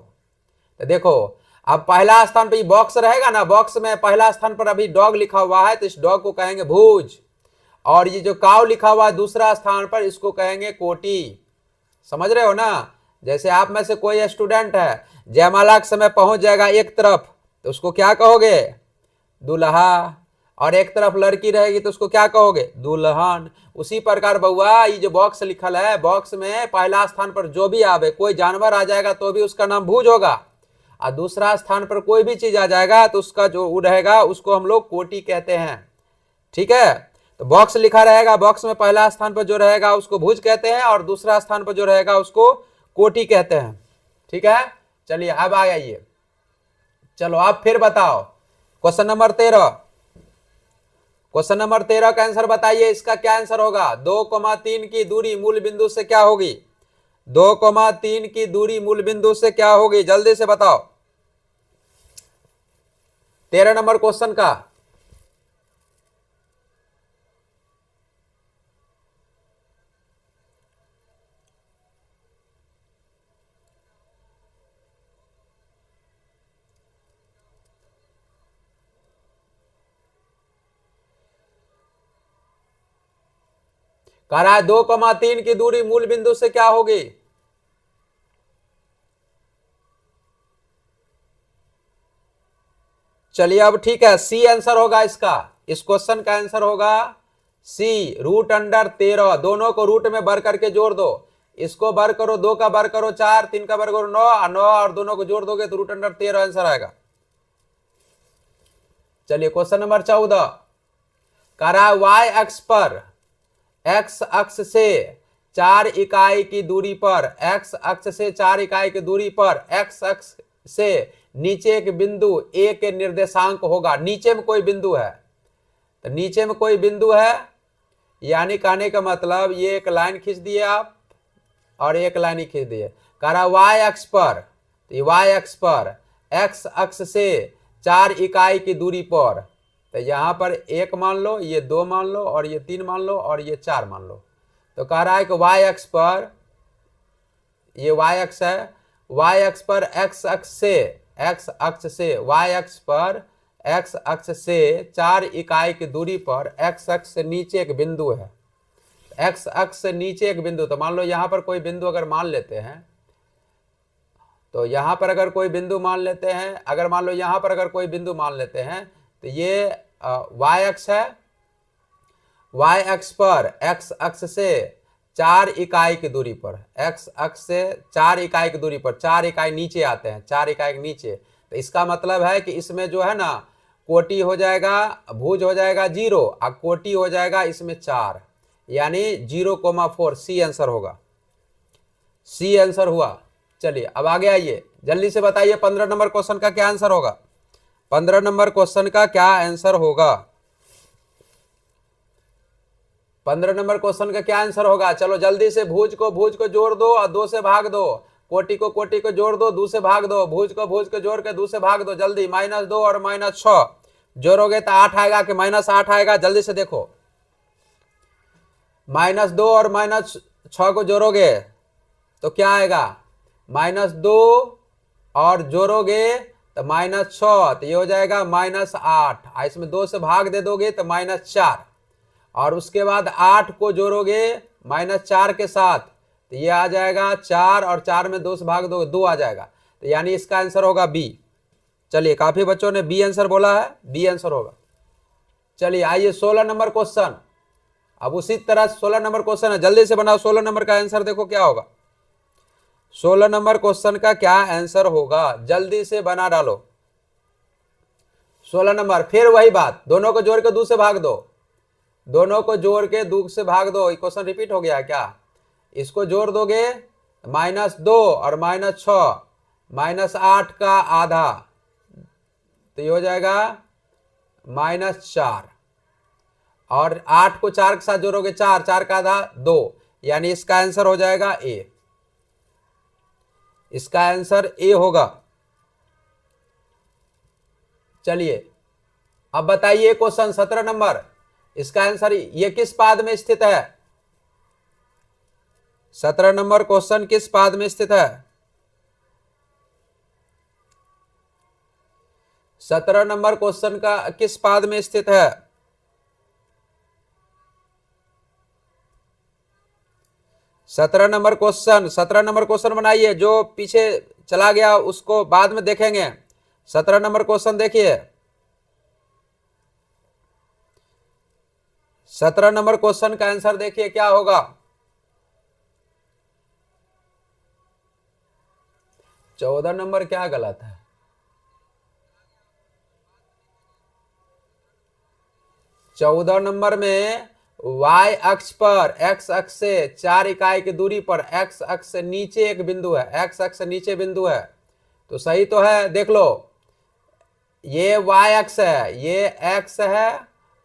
तो देखो अब पहला स्थान पर बॉक्स रहेगा ना, बॉक्स में पहला स्थान पर अभी डॉग लिखा हुआ है तो इस डॉग को कहेंगे भुज, और ये जो काव लिखा हुआ है दूसरा स्थान पर इसको कहेंगे कोटि। समझ रहे हो ना, जैसे आप में से कोई स्टूडेंट है, जयमाला के समय पहुंच जाएगा एक तरफ तो उसको क्या कहोगे, दुल्हा, और एक तरफ लड़की रहेगी तो उसको क्या कहोगे, दुल्हन। उसी प्रकार बउआ ये जो बॉक्स लिखल है, बॉक्स में पहला स्थान पर जो भी आवे, कोई जानवर आ जाएगा तो भी उसका नाम भुज होगा, और दूसरा स्थान पर कोई भी चीज आ जाएगा तो उसका जो रहेगा उसको हम लोग कोटि कहते हैं। ठीक है, तो बॉक्स लिखा रहेगा, बॉक्स में पहला स्थान पर जो रहेगा उसको भुज कहते हैं और दूसरा स्थान पर जो रहेगा उसको कोटि कहते हैं। ठीक है, चलिए अब आ जाइए, चलो आप फिर बताओ क्वेश्चन नंबर 13, क्वेश्चन नंबर 13 का आंसर बताइए, इसका क्या आंसर होगा। 2,3 की दूरी मूल बिंदु से क्या होगी, 2,3 की दूरी मूल बिंदु से क्या होगी, जल्दी से बताओ 13 नंबर क्वेश्चन का। कह रहा है 2,3 की दूरी मूल बिंदु से क्या होगी, चलिए अब ठीक है, सी आंसर होगा इसका, इस क्वेश्चन का आंसर होगा सी, रूट अंडर 13। दोनों को रूट में भर करके जोड़ दो, इसको भर करो, 2 का भर करो 4, 3 का भर करो 9, 9 और दोनों को जोड़ दोगे तो रूट अंडर 13 आंसर आएगा। चलिए क्वेश्चन नंबर 14, कह रहा है वाई अक्ष पर, एक्स अक्ष से 4 इकाई की दूरी पर, एक्स अक्ष से 4 इकाई की दूरी पर एक्स अक्ष से नीचे एक बिंदु ए के निर्देशांक होगा। नीचे में कोई बिंदु है, तो नीचे में कोई बिंदु है, यानी कहने का मतलब ये एक लाइन खींच दिए आप और एक लाइन ही खींच दिए। कह रहा वाई अक्ष पर, तो वाई अक्ष पर एक्स अक्ष से 4 इकाई की दूरी पर, तो यहां पर 1 मान लो, ये 2 मान लो और ये 3 मान लो और ये 4 मान लो। तो कह रहा है कि वाई अक्ष पर, ये वाई अक्ष है, वाई अक्ष पर एक्स अक्ष से वाई अक्ष पर एक्स अक्ष से 4 इकाई की दूरी पर एक्स अक्ष से नीचे एक बिंदु है, एक्स अक्ष से नीचे एक बिंदु, तो मान लो यहां पर कोई बिंदु अगर मान लेते हैं, तो यहां पर अगर कोई बिंदु मान लेते हैं, अगर मान लो यहां पर अगर कोई बिंदु मान लेते हैं, तो ये वाई अक्ष है, वाई अक्ष पर एक्स अक्ष से 4 इकाई की दूरी पर, एक्स अक्ष से 4 इकाई की दूरी पर, 4 इकाई नीचे आते हैं, 4 इकाई के नीचे, तो इसका मतलब है कि इसमें जो है ना कोटि हो जाएगा, भुज हो जाएगा 0 और कोटि हो जाएगा इसमें 4, यानी 0,4, सी आंसर होगा। सी आंसर हुआ। चलिए अब आगे आइए, जल्दी से बताइए 15 नंबर क्वेश्चन का क्या आंसर होगा। 15 नंबर क्वेश्चन का क्या आंसर होगा। 15 नंबर क्वेश्चन का क्या आंसर होगा, चलो जल्दी से। भुज को जोड़ दो और 2 से भाग दो, कोटि को जोड़ दो, 2 से भाग दो, भुज को जोड़ के 2 से भाग दो, जल्दी। -2 और -6 जोड़ोगे तो 8 आएगा कि -8 आएगा, जल्दी से देखो। -2 और -6 को जोड़ोगे तो क्या आएगा, -2 और जोड़ोगे तो -6, तो ये हो जाएगा -8। इसमें 2 से भाग दे दोगे तो -4, और उसके बाद 8 को जोड़ोगे -4 के साथ तो ये आ जाएगा 4, और 4 में 2 से भाग दोगे 2 आ जाएगा, तो यानी इसका आंसर होगा बी। चलिए काफी बच्चों ने बी आंसर बोला है, बी आंसर होगा। चलिए आइए 16 नंबर क्वेश्चन। अब उसी तरह 16 नंबर क्वेश्चन है, जल्दी से बनाओ 16 नंबर का आंसर, देखो क्या होगा। 16 नंबर क्वेश्चन का क्या आंसर होगा, जल्दी से बना डालो। 16 नंबर, फिर वही बात, दोनों को जोड़ के 2 से भाग दो, दोनों को जोड़ के 2 से भाग दो। क्वेश्चन रिपीट हो गया क्या, इसको जोड़ दोगे -2 और -6, -8 का आधा, तो ये हो जाएगा -4, और 8 को 4 के साथ जोड़ोगे 4, 4 का आधा 2, यानी इसका आंसर हो जाएगा ए। इसका आंसर ए होगा। चलिए अब बताइए क्वेश्चन 17 नंबर, इसका आंसर ये किस पाद में स्थित है। 17 नंबर क्वेश्चन किस पाद में स्थित है। 17 नंबर क्वेश्चन का किस पाद में स्थित है। 17 नंबर क्वेश्चन, 17 नंबर क्वेश्चन बनाइए, जो पीछे चला गया उसको बाद में देखेंगे। 17 नंबर क्वेश्चन देखिए, 17 नंबर क्वेश्चन का आंसर देखिए क्या होगा। 14 नंबर क्या गलत है, 14 नंबर में y अक्ष पर, x अक्ष से 4 इकाई की दूरी पर, x अक्ष से नीचे एक बिंदु है, x अक्ष से नीचे बिंदु है, तो सही तो है। देख लो, ये y अक्ष है, ये x है,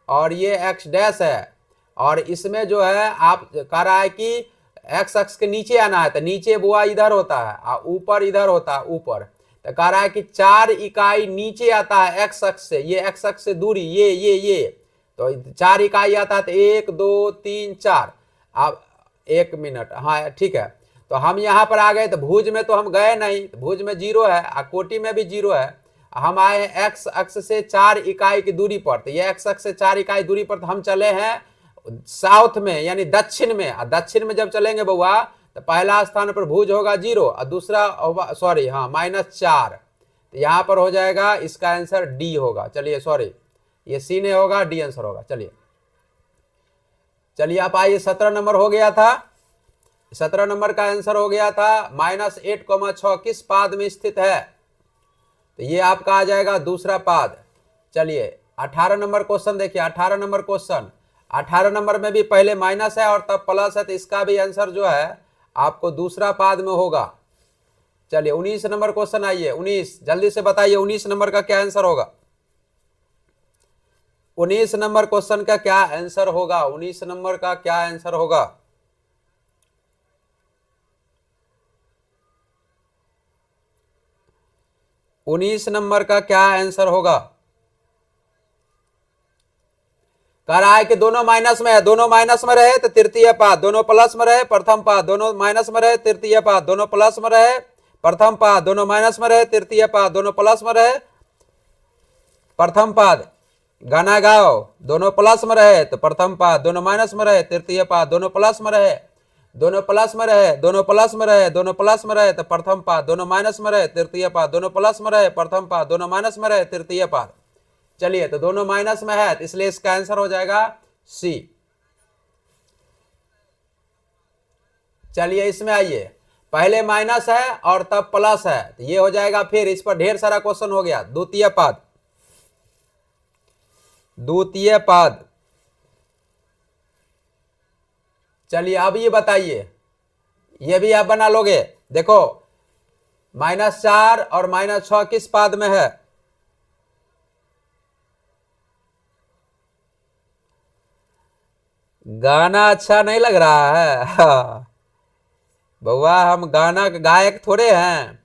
और ये x डैश है, और इसमें जो है आप कह रहा है कि x अक्ष के नीचे आना है, तो नीचे बुआ इधर होता है और ऊपर इधर होता है, ऊपर, तो कह रहा है कि 4 इकाई नीचे आता है x अक्ष से, ये x अक्ष से दूरी, ये तो 4 इकाई आता है, तो 1 2 3 4। अब 1 मिनट, हाँ ठीक है, तो हम यहाँ पर आ गए, तो भुज में तो हम गए नहीं, भुज में 0 है और कोटि में भी 0 है। हम आए हैं x अक्ष से 4 इकाई की दूरी पर, तो ये x अक्ष से 4 इकाई दूरी पर, तो हम चले हैं साउथ में यानी दक्षिण में, और दक्षिण में जब चलेंगे बउआ तो पहला स्थान पर भुज होगा 0 और दूसरा सॉरी हाँ -4, तो यहाँ पर हो जाएगा, इसका आंसर डी होगा। चलिए सॉरी, ये सी नहीं होगा, डी आंसर होगा। चलिए आप आइए, 17 नंबर हो गया था, 17 नंबर का आंसर हो गया था -8,6 किस पाद में स्थित है, तो ये आपका आ जाएगा दूसरा पाद। चलिए 18 नंबर क्वेश्चन देखिए, 18 नंबर क्वेश्चन, 18 नंबर में भी पहले माइनस है और तब प्लस है, तो इसका भी आंसर जो है आपको दूसरा पाद में होगा। चलिए 19 नंबर क्वेश्चन आइए, 19 जल्दी से बताइए 19 नंबर का क्या आंसर होगा। 19 नंबर क्वेश्चन का क्या आंसर होगा, 19 नंबर का क्या आंसर होगा। उन्नीस नंबर का क्या आंसर होगा। कह रहा है कि दोनों माइनस में है, दोनों माइनस में रहे तो तृतीय पाद, दोनों प्लस में रहे प्रथम पाद, दोनों माइनस में रहे तृतीय पाद, दोनों प्लस में रहे प्रथम पाद, दोनों माइनस में रहे तृतीय पाद, दोनों प्लस में रहे प्रथम पाद। गाना गाओ, दोनों प्लस में रहे तो प्रथम पाद, दोनों माइनस में रहे तृतीय पाद, दोनों प्लस में रहे, दोनों प्लस में रहे, दोनों प्लस में रहे, दोनों प्लस में रहे तो प्रथम पाद, दोनों माइनस में रहे तृतीय पाद, दोनों प्लस में रहे प्रथम पाद, दोनों माइनस में रहे तृतीय पाद। चलिए तो दोनों माइनस में है, तो इसलिए इसका आंसर हो जाएगा सी। चलिए इसमें आइए, पहले माइनस है और तब प्लस है, तो ये हो जाएगा, फिर इस पर ढेर सारा क्वेश्चन हो गया। द्वितीय पाद, द्वितीय पाद। चलिए अब ये बताइए, ये भी आप बना लोगे। देखो -4 और -6 किस पाद में है? गाना अच्छा नहीं लग रहा है? बउआ हम गाना के गायक थोड़े हैं।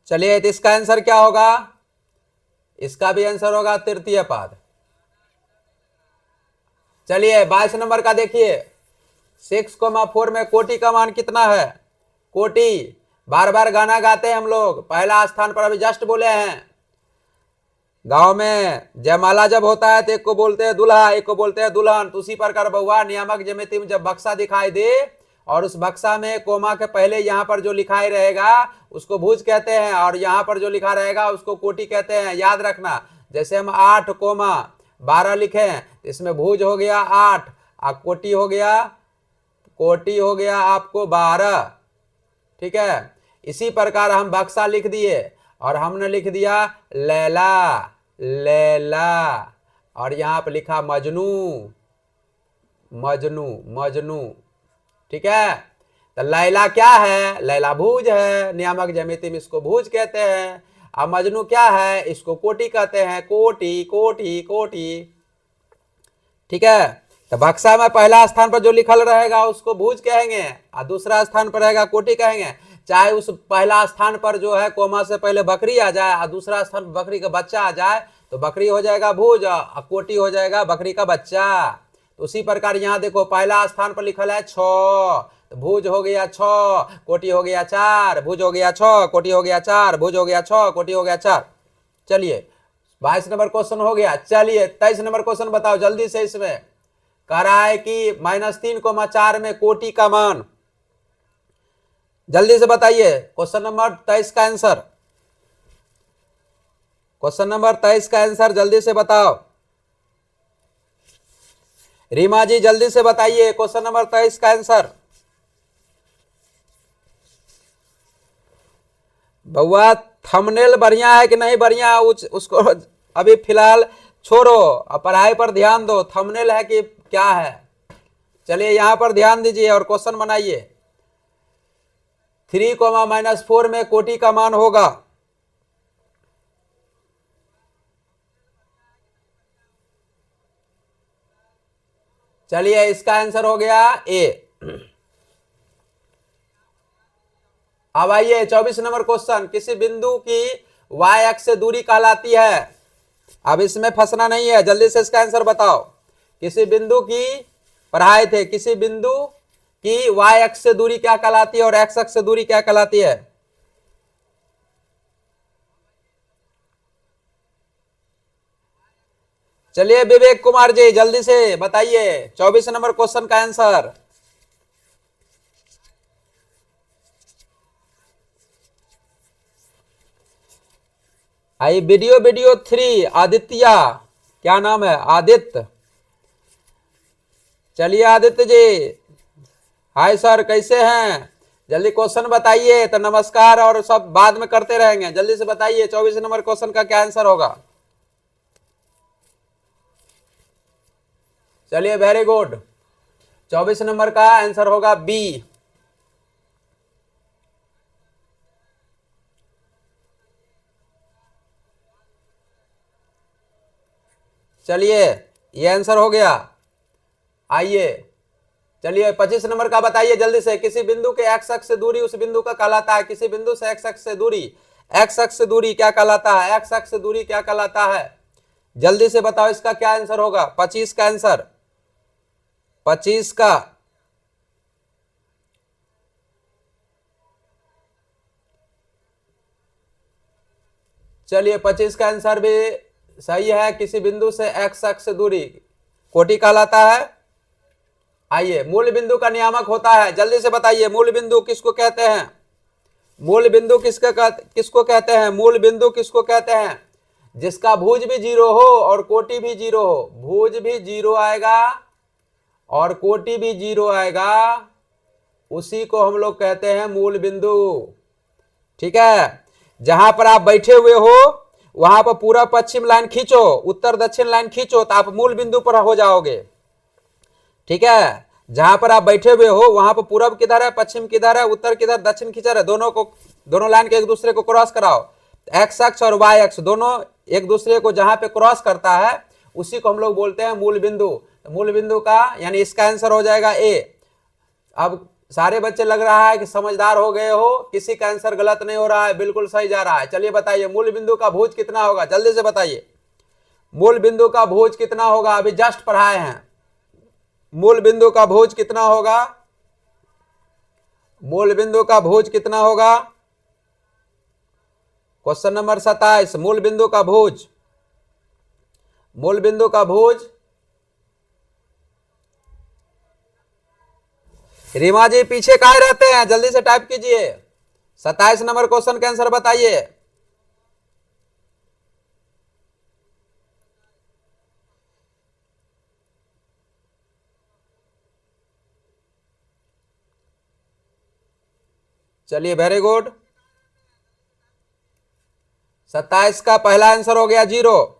चलिए तो इसका आंसर क्या होगा? इसका भी आंसर होगा तृतीय पाद। चलिए 22 नंबर का देखिए, 6,4 में कोटि का मान कितना है? कोटि, बार बार गाना गाते हैं हम लोग, पहला स्थान पर अभी जस्ट बोले हैं। गांव में जयमाला जब होता है तो एक को बोलते हैं दूल्हा, एक को बोलते हैं दुल्हन। तो उसी प्रकार बउआ नियामक ज्यामिति में जब बक्सा दिखाई दे और उस बक्सा में कोमा के पहले यहाँ पर जो लिखाई रहेगा उसको भुज कहते हैं, और यहाँ पर जो लिखा रहेगा उसको कोटि कहते हैं। याद रखना, जैसे हम 8,12 लिखे हैं, इसमें भुज हो गया 8 और कोटि हो गया आपको 12। ठीक है, इसी प्रकार हम बक्सा लिख दिए और हमने लिख दिया लैला, और यहां पर लिखा मजनू। ठीक है, तो लैला क्या है? लैला भुज है, नियामक ज्यामिति में इसको भुज कहते हैं। अब मजनू क्या है? इसको कोटि कहते हैं, कोटि। ठीक है, तो बक्सा में पहला स्थान पर जो लिखल रहेगा उसको भुज कहेंगे और दूसरा स्थान पर रहेगा कोटि कहेंगे। चाहे उस पहला स्थान पर जो है कोमा से पहले बकरी आ जाए और दूसरा स्थान पर बकरी का बच्चा आ जाए तो बकरी हो जाएगा भुज और कोटि हो जाएगा बकरी का बच्चा। तो उसी प्रकार यहाँ देखो पहला स्थान पर लिखल है 6, तो भुज हो गया 6, कोटि हो गया 4, भुज हो गया 6, कोटि हो गया 4, भुज हो गया 6, कोटि हो गया 4। चलिए 22 नंबर क्वेश्चन हो गया। चलिए 23 नंबर क्वेश्चन बताओ जल्दी से। इसमें कह रहा है कि -3,4 में कोटि का मान, जल्दी से बताइए क्वेश्चन नंबर 23 का आंसर। क्वेश्चन नंबर 23 का आंसर जल्दी से बताओ। रीमा जी जल्दी से बताइए क्वेश्चन नंबर 23 का आंसर। बउआ थंबनेल बढ़िया है कि नहीं बढ़िया, उसको अभी फिलहाल छोड़ो और पढ़ाई पर ध्यान दो। थंबनेल है कि क्या है? चलिए यहां पर ध्यान दीजिए और क्वेश्चन बनाइए। 3,-4 में कोटि का मान होगा। चलिए इसका आंसर हो गया ए। अब आइए 24 नंबर क्वेश्चन, किसी बिंदु की y अक्ष से दूरी कहलाती है। अब इसमें फंसना नहीं है, जल्दी से इसका आंसर बताओ। किसी बिंदु की पढ़ाए थे, किसी बिंदु की y अक्ष से दूरी क्या कहलाती है और x अक्ष से दूरी क्या कहलाती है? चलिए विवेक कुमार जी जल्दी से बताइए 24 नंबर क्वेश्चन का आंसर। आई वीडियो 3 आदित्य, क्या नाम है? आदित्य। चलिए आदित्य जी, हाय सर कैसे हैं? जल्दी क्वेश्चन बताइए, तो नमस्कार और सब बाद में करते रहेंगे। जल्दी से बताइए 24 नंबर क्वेश्चन का क्या आंसर होगा। चलिए वेरी गुड, 24 नंबर का आंसर होगा बी। चलिए ये आंसर हो गया। आइए चलिए 25 नंबर का बताइए जल्दी से। किसी बिंदु के x अक्ष से दूरी उस बिंदु का कहलाता है। किसी बिंदु से x अक्ष से दूरी, x अक्ष से दूरी क्या कहलाता है? x अक्ष से दूरी क्या कहलाता है? जल्दी से बताओ इसका क्या आंसर होगा। 25 का आंसर, 25 का चलिए 25 का आंसर भी सही है। किसी बिंदु से x अक्ष से दूरी कोटि कहलाता है। आइए मूल बिंदु का नियामक होता है, जल्दी से बताइए मूल बिंदु किसको कहते हैं? मूल बिंदु किसको कहते हैं? मूल बिंदु किसको कहते हैं? जिसका भुज भी 0 हो और कोटि भी 0 हो। भुज भी 0 आएगा और कोटि भी 0 आएगा, उसी को हम लोग कहते हैं मूल बिंदु। ठीक है, जहां पर आप बैठे हुए हो वहां पर पूरा पश्चिम लाइन खींचो, उत्तर दक्षिण लाइन खींचो, तो आप मूल बिंदु पर हो जाओगे। ठीक है, जहां पर आप बैठे हुए हो वहां पर पूरब किधर है, पश्चिम किधर है, उत्तर किधर, दक्षिण किधर है, दोनों लाइन के एक दूसरे को क्रॉस कराओ। एक्स अक्ष और वाई अक्ष दोनों एक दूसरे को जहां पे क्रॉस करता है उसी को हम लोग बोलते हैं मूल बिंदु। तो मूल बिंदु का यानी इसका आंसर हो जाएगा ए। अब सारे बच्चे लग रहा है कि समझदार हो गए हो, किसी का आंसर गलत नहीं हो रहा है, बिल्कुल सही जा रहा है। चलिए बताइए मूल बिंदु का भुज कितना होगा, जल्दी से बताइए। मूल बिंदु का भुज कितना होगा, अभी जस्ट पढ़ाए हैं। मूल बिंदु का भुज कितना होगा, मूल बिंदु का भुज कितना होगा? क्वेश्चन नंबर 27, मूल बिंदु का भुज, मूल बिंदु का भुज। रीमा जी पीछे काहे रहते हैं, जल्दी से टाइप कीजिए। 27 नंबर क्वेश्चन का आंसर बताइए। चलिए वेरी गुड। 27 का पहला आंसर हो गया 0।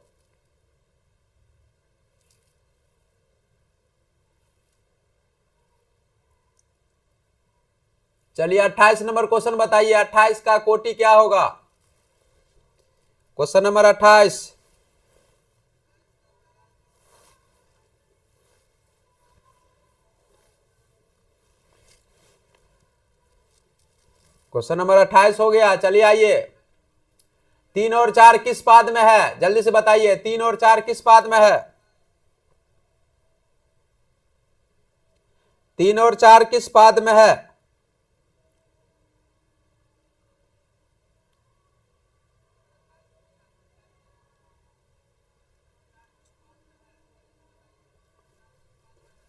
चलिए 28 नंबर क्वेश्चन बताइए, 28 का कोटि क्या होगा? क्वेश्चन नंबर 28, क्वेश्चन नंबर 28 हो गया। चलिए आइए, 3 और 4 किस पाद में है, जल्दी से बताइए। 3 और 4 किस पाद में है? 3 और 4 किस पाद में है?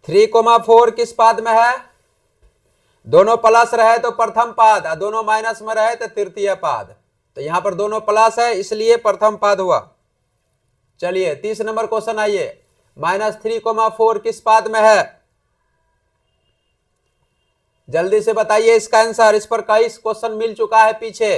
थ्री कोमा 4 किस पाद में है? दोनों प्लस रहे तो प्रथम पाद, और दोनों माइनस में रहे तो तृतीय पाद। तो यहां पर दोनों प्लस है इसलिए प्रथम पाद हुआ। चलिए 30 नंबर क्वेश्चन आइए, -3,4 किस पाद में है? जल्दी से बताइए इसका आंसर, इस पर कई क्वेश्चन मिल चुका है पीछे।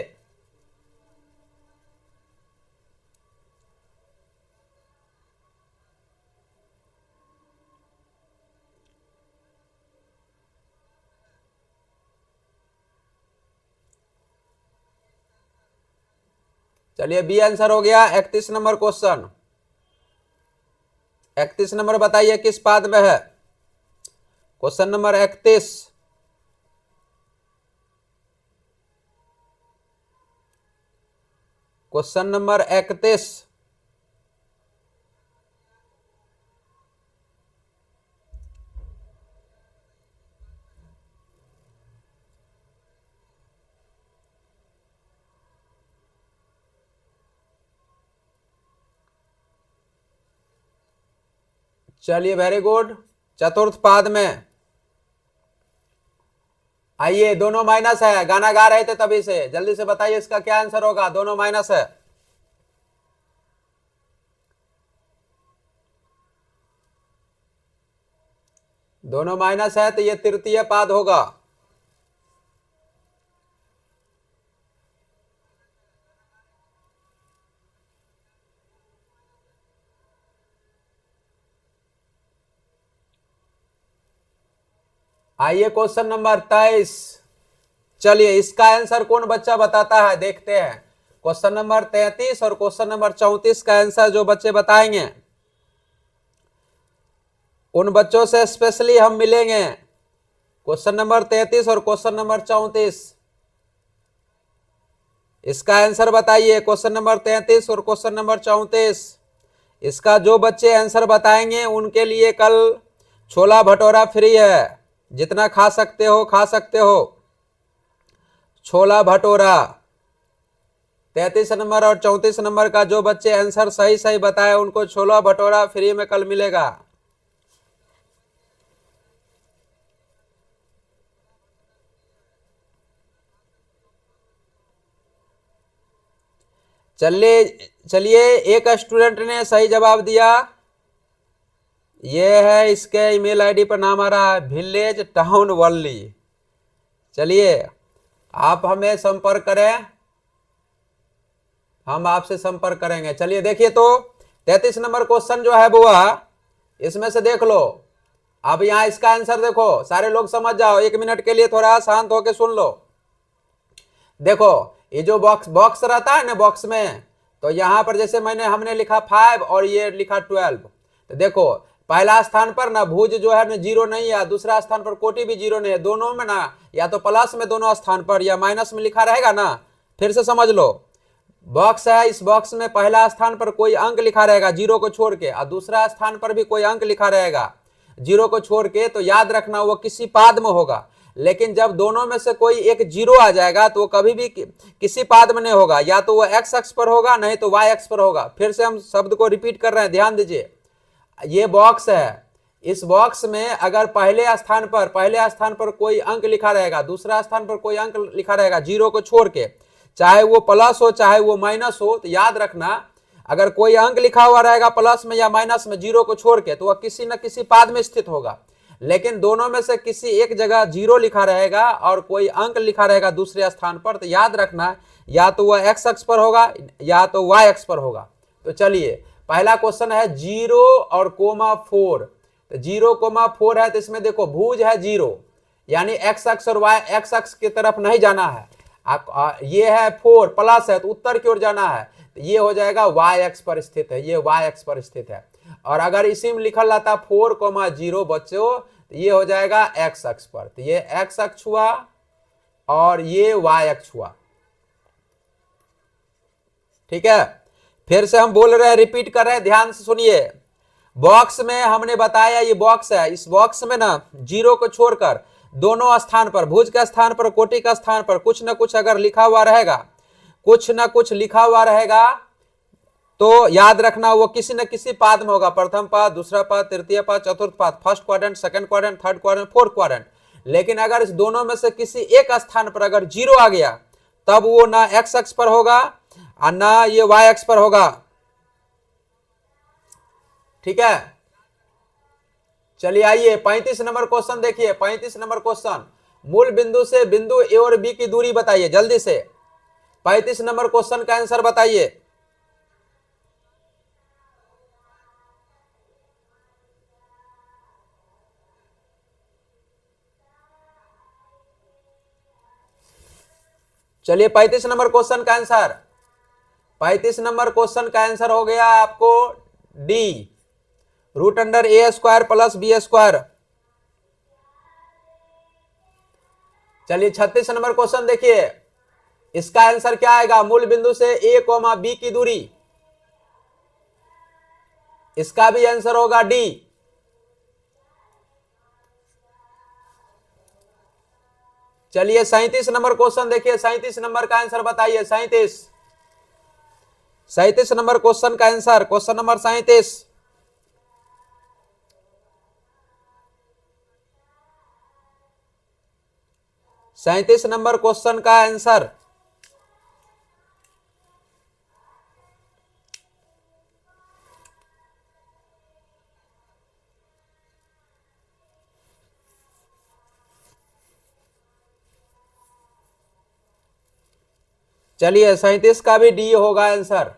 चलिए बी आंसर हो गया। 31 नंबर क्वेश्चन, 31 नंबर बताइए किस पाद में है? Question number 31, question number 31। चलिए वेरी गुड, चतुर्थ पाद में आइए। दोनों माइनस है, गाना गा रहे थे तभी से, जल्दी से बताइए इसका क्या आंसर होगा। दोनों माइनस है, दोनों माइनस है तो ये तृतीय पाद होगा। आइए क्वेश्चन नंबर 23। चलिए इसका आंसर कौन बच्चा बताता है, देखते हैं। क्वेश्चन नंबर 33 और क्वेश्चन नंबर 34 का आंसर जो बच्चे बताएंगे उन बच्चों से स्पेशली हम मिलेंगे। क्वेश्चन नंबर 33 और क्वेश्चन नंबर 34, इसका आंसर बताइए। क्वेश्चन नंबर 33 और क्वेश्चन नंबर 34, इसका जो बच्चे आंसर बताएंगे उनके लिए कल छोला भटूरा फ्री है। जितना खा सकते हो खा सकते हो, छोला भटूरा। 33 नंबर और 34 नंबर का जो बच्चे आंसर सही सही बताए उनको छोला भटूरा फ्री में कल मिलेगा। चलिए एक स्टूडेंट ने सही जवाब दिया, ये है इसके ईमेल आईडी पर नाम आ रहा है विलेज टाउन वल्ली। चलिए आप हमें संपर्क करें, हम आपसे संपर्क करेंगे। चलिए देखिए, तो 33 नंबर क्वेश्चन जो है बुआ, इसमें से देख लो। अब यहां इसका आंसर देखो, सारे लोग समझ जाओ, 1 मिनट के लिए थोड़ा शांत होकर सुन लो। देखो ये जो बॉक्स रहता है ना, बॉक्स में, तो यहां पर जैसे हमने लिखा 5 और ये लिखा 12, तो देखो पहला स्थान पर ना भुज जो है ना 0 नहीं है, दूसरा स्थान पर कोटि भी 0 नहीं है, दोनों में ना या तो प्लस में दोनों स्थान पर या माइनस में लिखा रहेगा ना। फिर से समझ लो, बॉक्स है, इस बॉक्स में पहला स्थान पर कोई अंक लिखा रहेगा 0 को छोड़ के, और दूसरा स्थान पर भी कोई अंक लिखा रहेगा 0 को छोड़ के, तो याद रखना वो किसी पाद में होगा। लेकिन जब दोनों में से कोई एक 0 आ जाएगा तो वो कभी भी किसी पाद में नहीं होगा, या तो वो एक्स अक्ष पर होगा नहीं तो वाई अक्ष पर होगा। फिर से हम शब्द को रिपीट कर रहे हैं, ध्यान दीजिए। ये बॉक्स है, इस बॉक्स में अगर पहले स्थान पर कोई अंक लिखा रहेगा, दूसरा स्थान पर कोई अंक लिखा रहेगा 0 को छोड़ के, चाहे वो प्लस हो चाहे वो माइनस हो, तो याद रखना अगर कोई अंक लिखा हुआ रहेगा प्लस में या माइनस में 0 को छोड़ के, तो वह किसी न किसी पाद में स्थित होगा। लेकिन दोनों में से किसी एक जगह 0 लिखा रहेगा और कोई अंक लिखा रहेगा दूसरे स्थान पर, तो याद रखना या तो वह एक्स अक्ष पर होगा या तो वाई अक्ष पर होगा। तो चलिए पहला क्वेश्चन है 0 और कोमा 4, तो 0,4 है, तो इसमें देखो भुज है 0, यानी एक्स अक्ष और वाई एक्स अक्ष की तरफ नहीं जाना है। ये है 4 प्लस है, तो उत्तर की ओर जाना है, तो ये हो जाएगा वाई अक्ष पर स्थित है, ये वाई अक्ष पर स्थित है। और अगर इसी में लिखल रहता 4,0 बच्चों, तो ये हो जाएगा एक्स अक्ष पर, तो ये एक्स अक्ष हुआ और ये वाई अक्ष हुआ। ठीक है, फिर से हम बोल रहे हैं, रिपीट कर रहे हैं, ध्यान से सुनिए। बॉक्स में हमने बताया ये बॉक्स है, इस बॉक्स में ना 0 को छोड़कर दोनों स्थान पर, भुज का स्थान पर कोटि का स्थान पर कुछ ना कुछ अगर लिखा हुआ रहेगा, कुछ ना कुछ लिखा हुआ रहेगा, तो याद रखना वो किसी न किसी पाद में होगा, प्रथम पाद, दूसरा पाद, तृतीय पाद, चतुर्थ पाद, first quadrant, second quadrant, third quadrant, fourth quadrant. लेकिन अगर इस दोनों में से किसी एक स्थान पर अगर 0 आ गया, तब वो ना एक्स अक्ष पर होगा और ना ये वाई अक्ष पर होगा। ठीक है, चलिए आइए 35 नंबर क्वेश्चन देखिए। 35 नंबर क्वेश्चन, मूल बिंदु से बिंदु ए और बी की दूरी बताइए, जल्दी से 35 नंबर क्वेश्चन का आंसर बताइए। चलिए 35 नंबर क्वेश्चन का आंसर, 35 नंबर क्वेश्चन का आंसर हो गया आपको डी, √a² प्लस b²। चलिए 36 नंबर क्वेश्चन देखिए, इसका आंसर क्या आएगा? मूल बिंदु से a, b की दूरी, इसका भी आंसर होगा डी। चलिए 37 नंबर क्वेश्चन देखिए, 37 नंबर का आंसर बताइए। 37 नंबर क्वेश्चन का answer, question number 37। 37 number question का आंसर, चलिए 37 का भी डी होगा आंसर,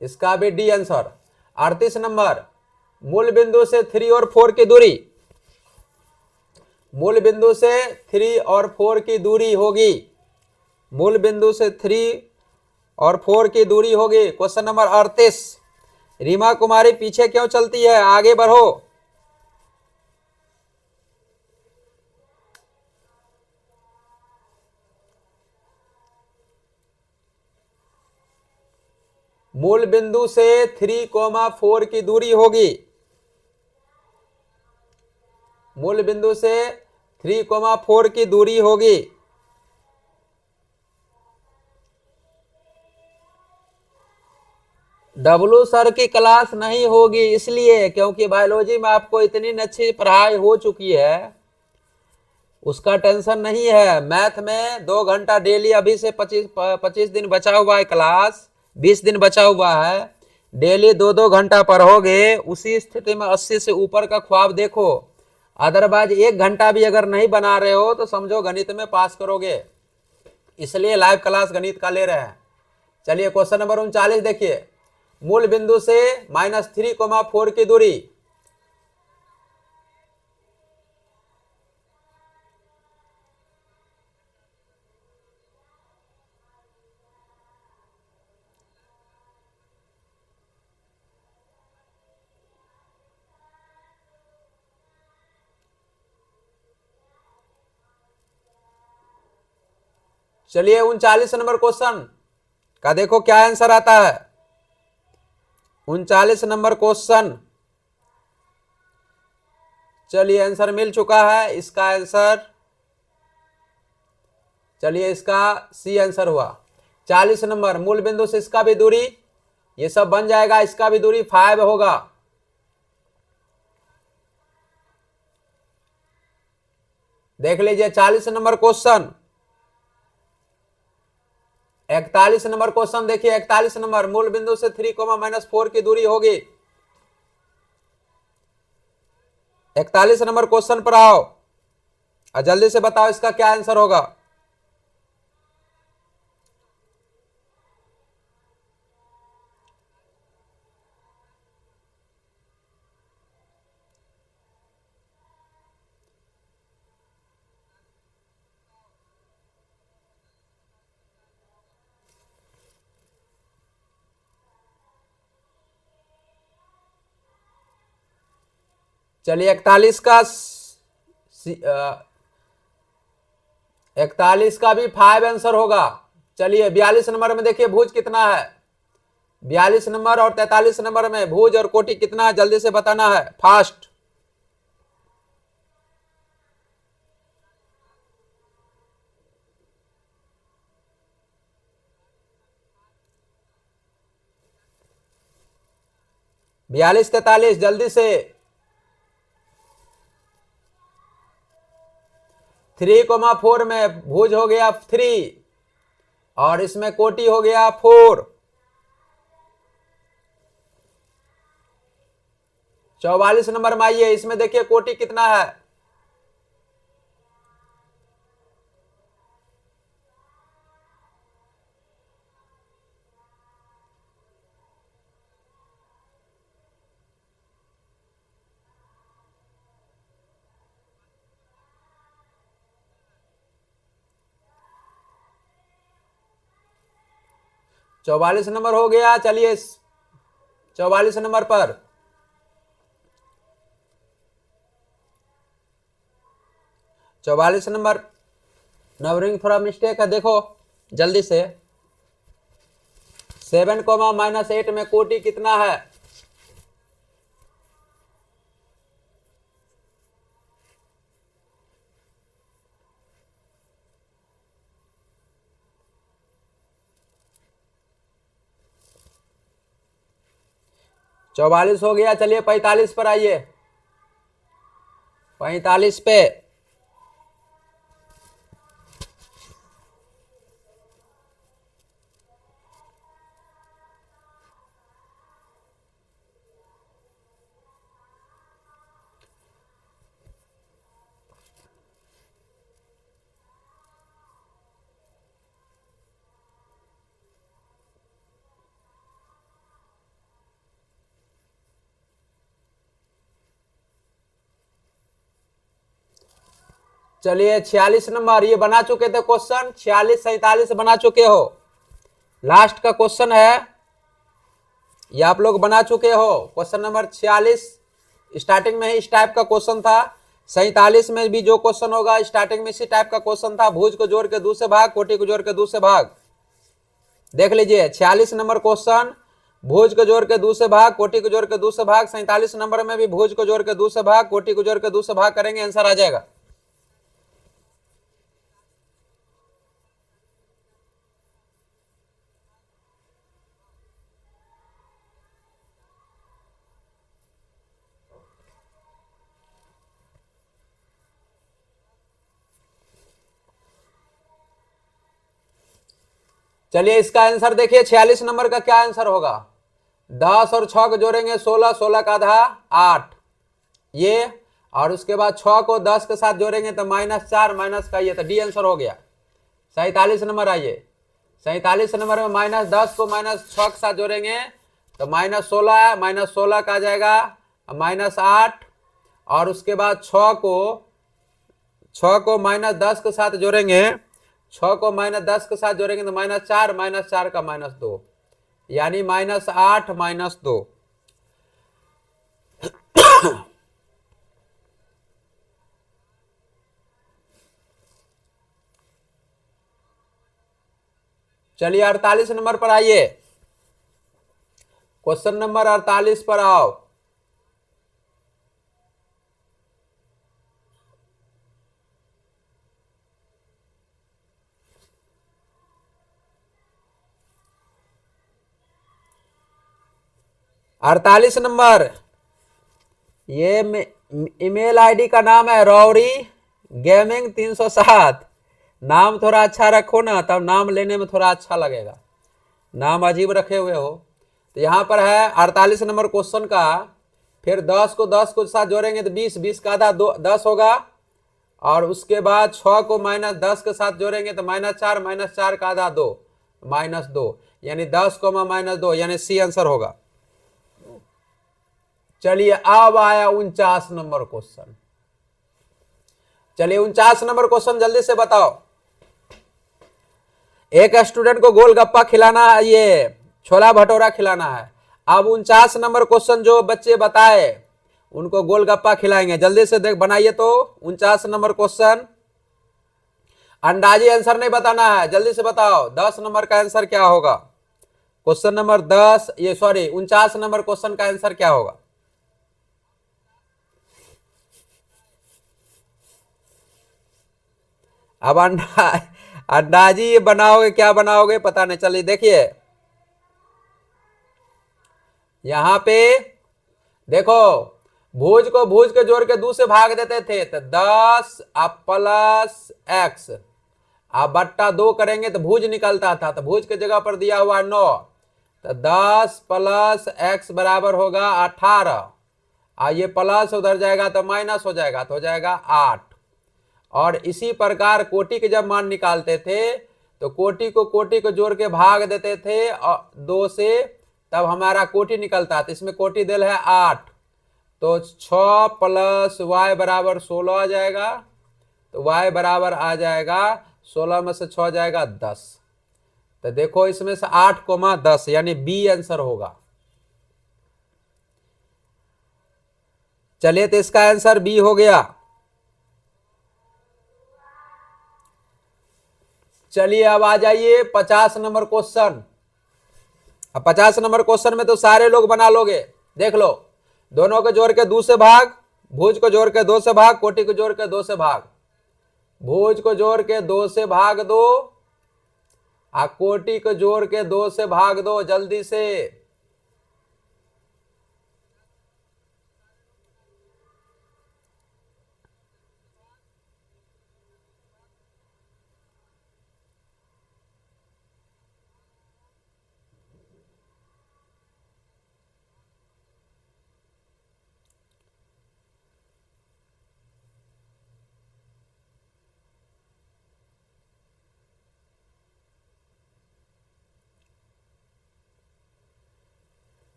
इसका भी डी आंसर। 38 नंबर, मूल बिंदु से 3 और 4 की दूरी, मूल बिंदु से 3 और 4 की दूरी होगी, मूल बिंदु से 3 और 4 की दूरी होगी। Question number 38। रीमा कुमारी पीछे क्यों चलती है, आगे बढ़ो। मूल बिंदु से 3,4 की दूरी होगी, मूल बिंदु से 3,4 की दूरी होगी। डब्लू सर की क्लास नहीं होगी, इसलिए क्योंकि बायोलॉजी में आपको इतनी अच्छी पढ़ाई हो चुकी है, उसका टेंशन नहीं है। मैथ में 2 घंटा डेली, अभी से 25 दिन बचा हुआ है क्लास, 20 दिन बचा हुआ है, डेली 2-2 घंटा पढ़ोगे, उसी स्थिति में 80 से ऊपर का ख्वाब देखो। अदरवाइज 1 घंटा भी अगर नहीं बना रहे हो तो समझो गणित में पास करोगे। इसलिए लाइव क्लास गणित का ले रहे हैं। चलिए क्वेश्चन नंबर 39 देखिए, मूल बिंदु से -3,4 की दूरी चलिए 39 नंबर क्वेश्चन का देखो क्या आंसर आता है। 39 नंबर क्वेश्चन, चलिए आंसर मिल चुका है। इसका आंसर, चलिए इसका सी आंसर हुआ। 40 नंबर, मूल बिंदु से इसका भी दूरी, ये सब बन जाएगा, इसका भी दूरी 5 होगा। देख लीजिए 40 नंबर क्वेश्चन। 41 नंबर क्वेश्चन देखिए, 41 नंबर, मूल बिंदु से 3, -4 की दूरी होगी। 41 नंबर क्वेश्चन पर आओ और जल्दी से बताओ इसका क्या आंसर होगा। चलिए 41 का 41 का भी 5 आंसर होगा। चलिए 42 नंबर में देखिए भुज कितना है। 42 नंबर और 43 नंबर में भुज और कोटि कितना है, जल्दी से बताना है, फास्ट। बयालीस 43 जल्दी से। 3,4 में भुज हो गया 3 और इसमें कोटि हो गया 4। 44 नंबर में आइए, इसमें देखिए कोटि कितना है। चौवालीस नंबर हो गया। चलिए 44 नंबर पर चौवालीस नंबर नंबरिंग थोड़ा मिस्टेक है, देखो जल्दी से। 7, -8 में कोटि कितना है। चौवालीस हो गया। चलिए 45 पर आइए। 45 पे चलिए 46 नंबर, ये बना चुके थे क्वेश्चन। 46 47 बना चुके हो। लास्ट का क्वेश्चन है, ये आप लोग बना चुके हो। क्वेश्चन नंबर 46 स्टार्टिंग में ही इस टाइप का क्वेश्चन था। 47 में भी जो क्वेश्चन होगा स्टार्टिंग में इसी टाइप का क्वेश्चन था। भुज को जोड़ के दूसरे भाग, कोटि को जोड़ के दूसरे भाग। देख लीजिए 46 नंबर क्वेश्चन, भुज को जोड़ के दूसरे भाग, कोटि को जोड़ के दूसरे भाग। 47 नंबर में भी भुज को जोड़ के दूसरे भाग, कोटि को जोड़ के दूसरे भाग करेंगे, आंसर आ जाएगा। चलिए इसका आंसर देखिए, 46 नंबर का क्या आंसर होगा। 10 और 6 को जोड़ेंगे 16, 16 का आधा 8 ये, और उसके बाद 6 को 10 के साथ जोड़ेंगे तो -4 माइनस का ये, तो डी आंसर हो गया। 47 नंबर आइए। 47 नंबर में -10 को -6 के साथ जोड़ेंगे तो -16 है, -16 का आ जाएगा -8, और उसके बाद 6 को -10 के साथ जोड़ेंगे, 6 को -10 के साथ जोड़ेंगे तो -4, -4 का -2, यानी -8 -2। चलिए 48 नंबर पर आइए, क्वेश्चन नंबर 48 पर आओ। अड़तालीस नंबर, ये ईमेल आईडी का नाम है रौरी गेमिंग 307। नाम थोड़ा अच्छा रखो ना, तब नाम लेने में थोड़ा अच्छा लगेगा, नाम अजीब रखे हुए हो। तो यहाँ पर है 48 नंबर क्वेश्चन का, फिर 10 को साथ जोड़ेंगे तो 20, 20 का आधा 10 होगा, और उसके बाद 6 को -10 के साथ जोड़ेंगे तो -4, -4 का आधा 2, -2, यानी 10, -2, यानी सी आंसर होगा। चलिए अब आया 49 नंबर क्वेश्चन। चलिए 49 नंबर क्वेश्चन जल्दी से बताओ। एक स्टूडेंट को गोलगप्पा खिलाना है, ये छोला भटूरा खिलाना है। अब 49 नंबर क्वेश्चन जो बच्चे बताए उनको गोलगप्पा खिलाएंगे। जल्दी से देख बनाइए तो 49 नंबर क्वेश्चन। अंदाजी आंसर नहीं बताना है, जल्दी से बताओ 10 नंबर का आंसर क्या होगा। क्वेश्चन नंबर 49 नंबर क्वेश्चन का आंसर क्या होगा। अब अंदाजी बनाओगे, क्या बनाओगे पता नहीं। चलिए देखिए यहां पे देखो, भुज को भुज के जोड़ के 2 से भाग देते थे तो 10 प्लस x, अब बट्टा 2 करेंगे तो भुज निकलता था, तो भुज के जगह पर दिया हुआ 9, तो 10 प्लस x बराबर होगा 18, और ये प्लस उधर जाएगा तो माइनस हो जाएगा, तो हो जाएगा 8। और इसी प्रकार कोटि के जब मान निकालते थे तो कोटि को जोड़ के भाग देते थे 2 से, तब हमारा कोटि निकलता था। इसमें कोटि दिल है 8, तो 6 प्लस y बराबर 16 आ जाएगा, तो y बराबर आ जाएगा 16 में से 6 जाएगा 10। तो देखो इसमें से 8,10 यानी बी आंसर होगा। चलिए तो इसका आंसर बी हो गया। चलिए अब आ जाइए 50 नंबर क्वेश्चन। अब 50 नंबर क्वेश्चन में तो सारे लोग बना लोगे, देख लो। दोनों को जोड़ के 2 से भाग, भुज को जोड़ के 2 से भाग, कोटि को जोड़ के 2 से भाग। भुज को जोड़ के 2 से भाग दो, आ कोटि को जोड़ के 2 से भाग दो जल्दी से।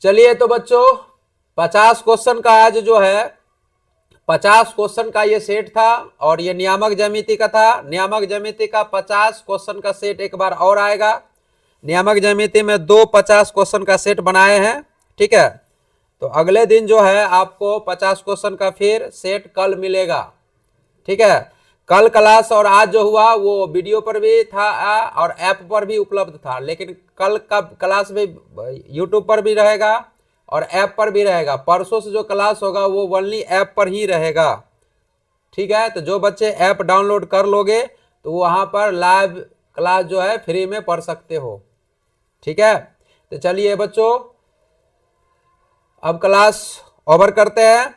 चलिए तो बच्चों 50 क्वेश्चन का आज जो है 50 क्वेश्चन का ये सेट था, और ये नियामक ज्यामिति का था। नियामक ज्यामिति का 50 क्वेश्चन का सेट एक बार और आएगा। नियामक ज्यामिति में 2 50 क्वेश्चन का सेट बनाए हैं, ठीक है। तो अगले दिन जो है आपको 50 क्वेश्चन का फिर सेट कल मिलेगा, ठीक है। कल क्लास और आज जो हुआ वो वीडियो पर भी था और ऐप पर भी उपलब्ध था, लेकिन कल का क्लास भी यूट्यूब पर भी रहेगा और ऐप पर भी रहेगा। परसों से जो क्लास होगा वो ओनली ऐप पर ही रहेगा, ठीक है। तो जो बच्चे ऐप डाउनलोड कर लोगे तो वहां पर लाइव क्लास जो है फ्री में पढ़ सकते हो, ठीक है। तो चलिए बच्चों अब क्लास ओवर करते हैं,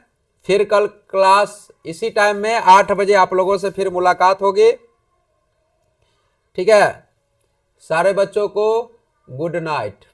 फिर कल क्लास इसी टाइम में 8 बजे आप लोगों से फिर मुलाकात होगी, ठीक है। सारे बच्चों को गुड नाइट।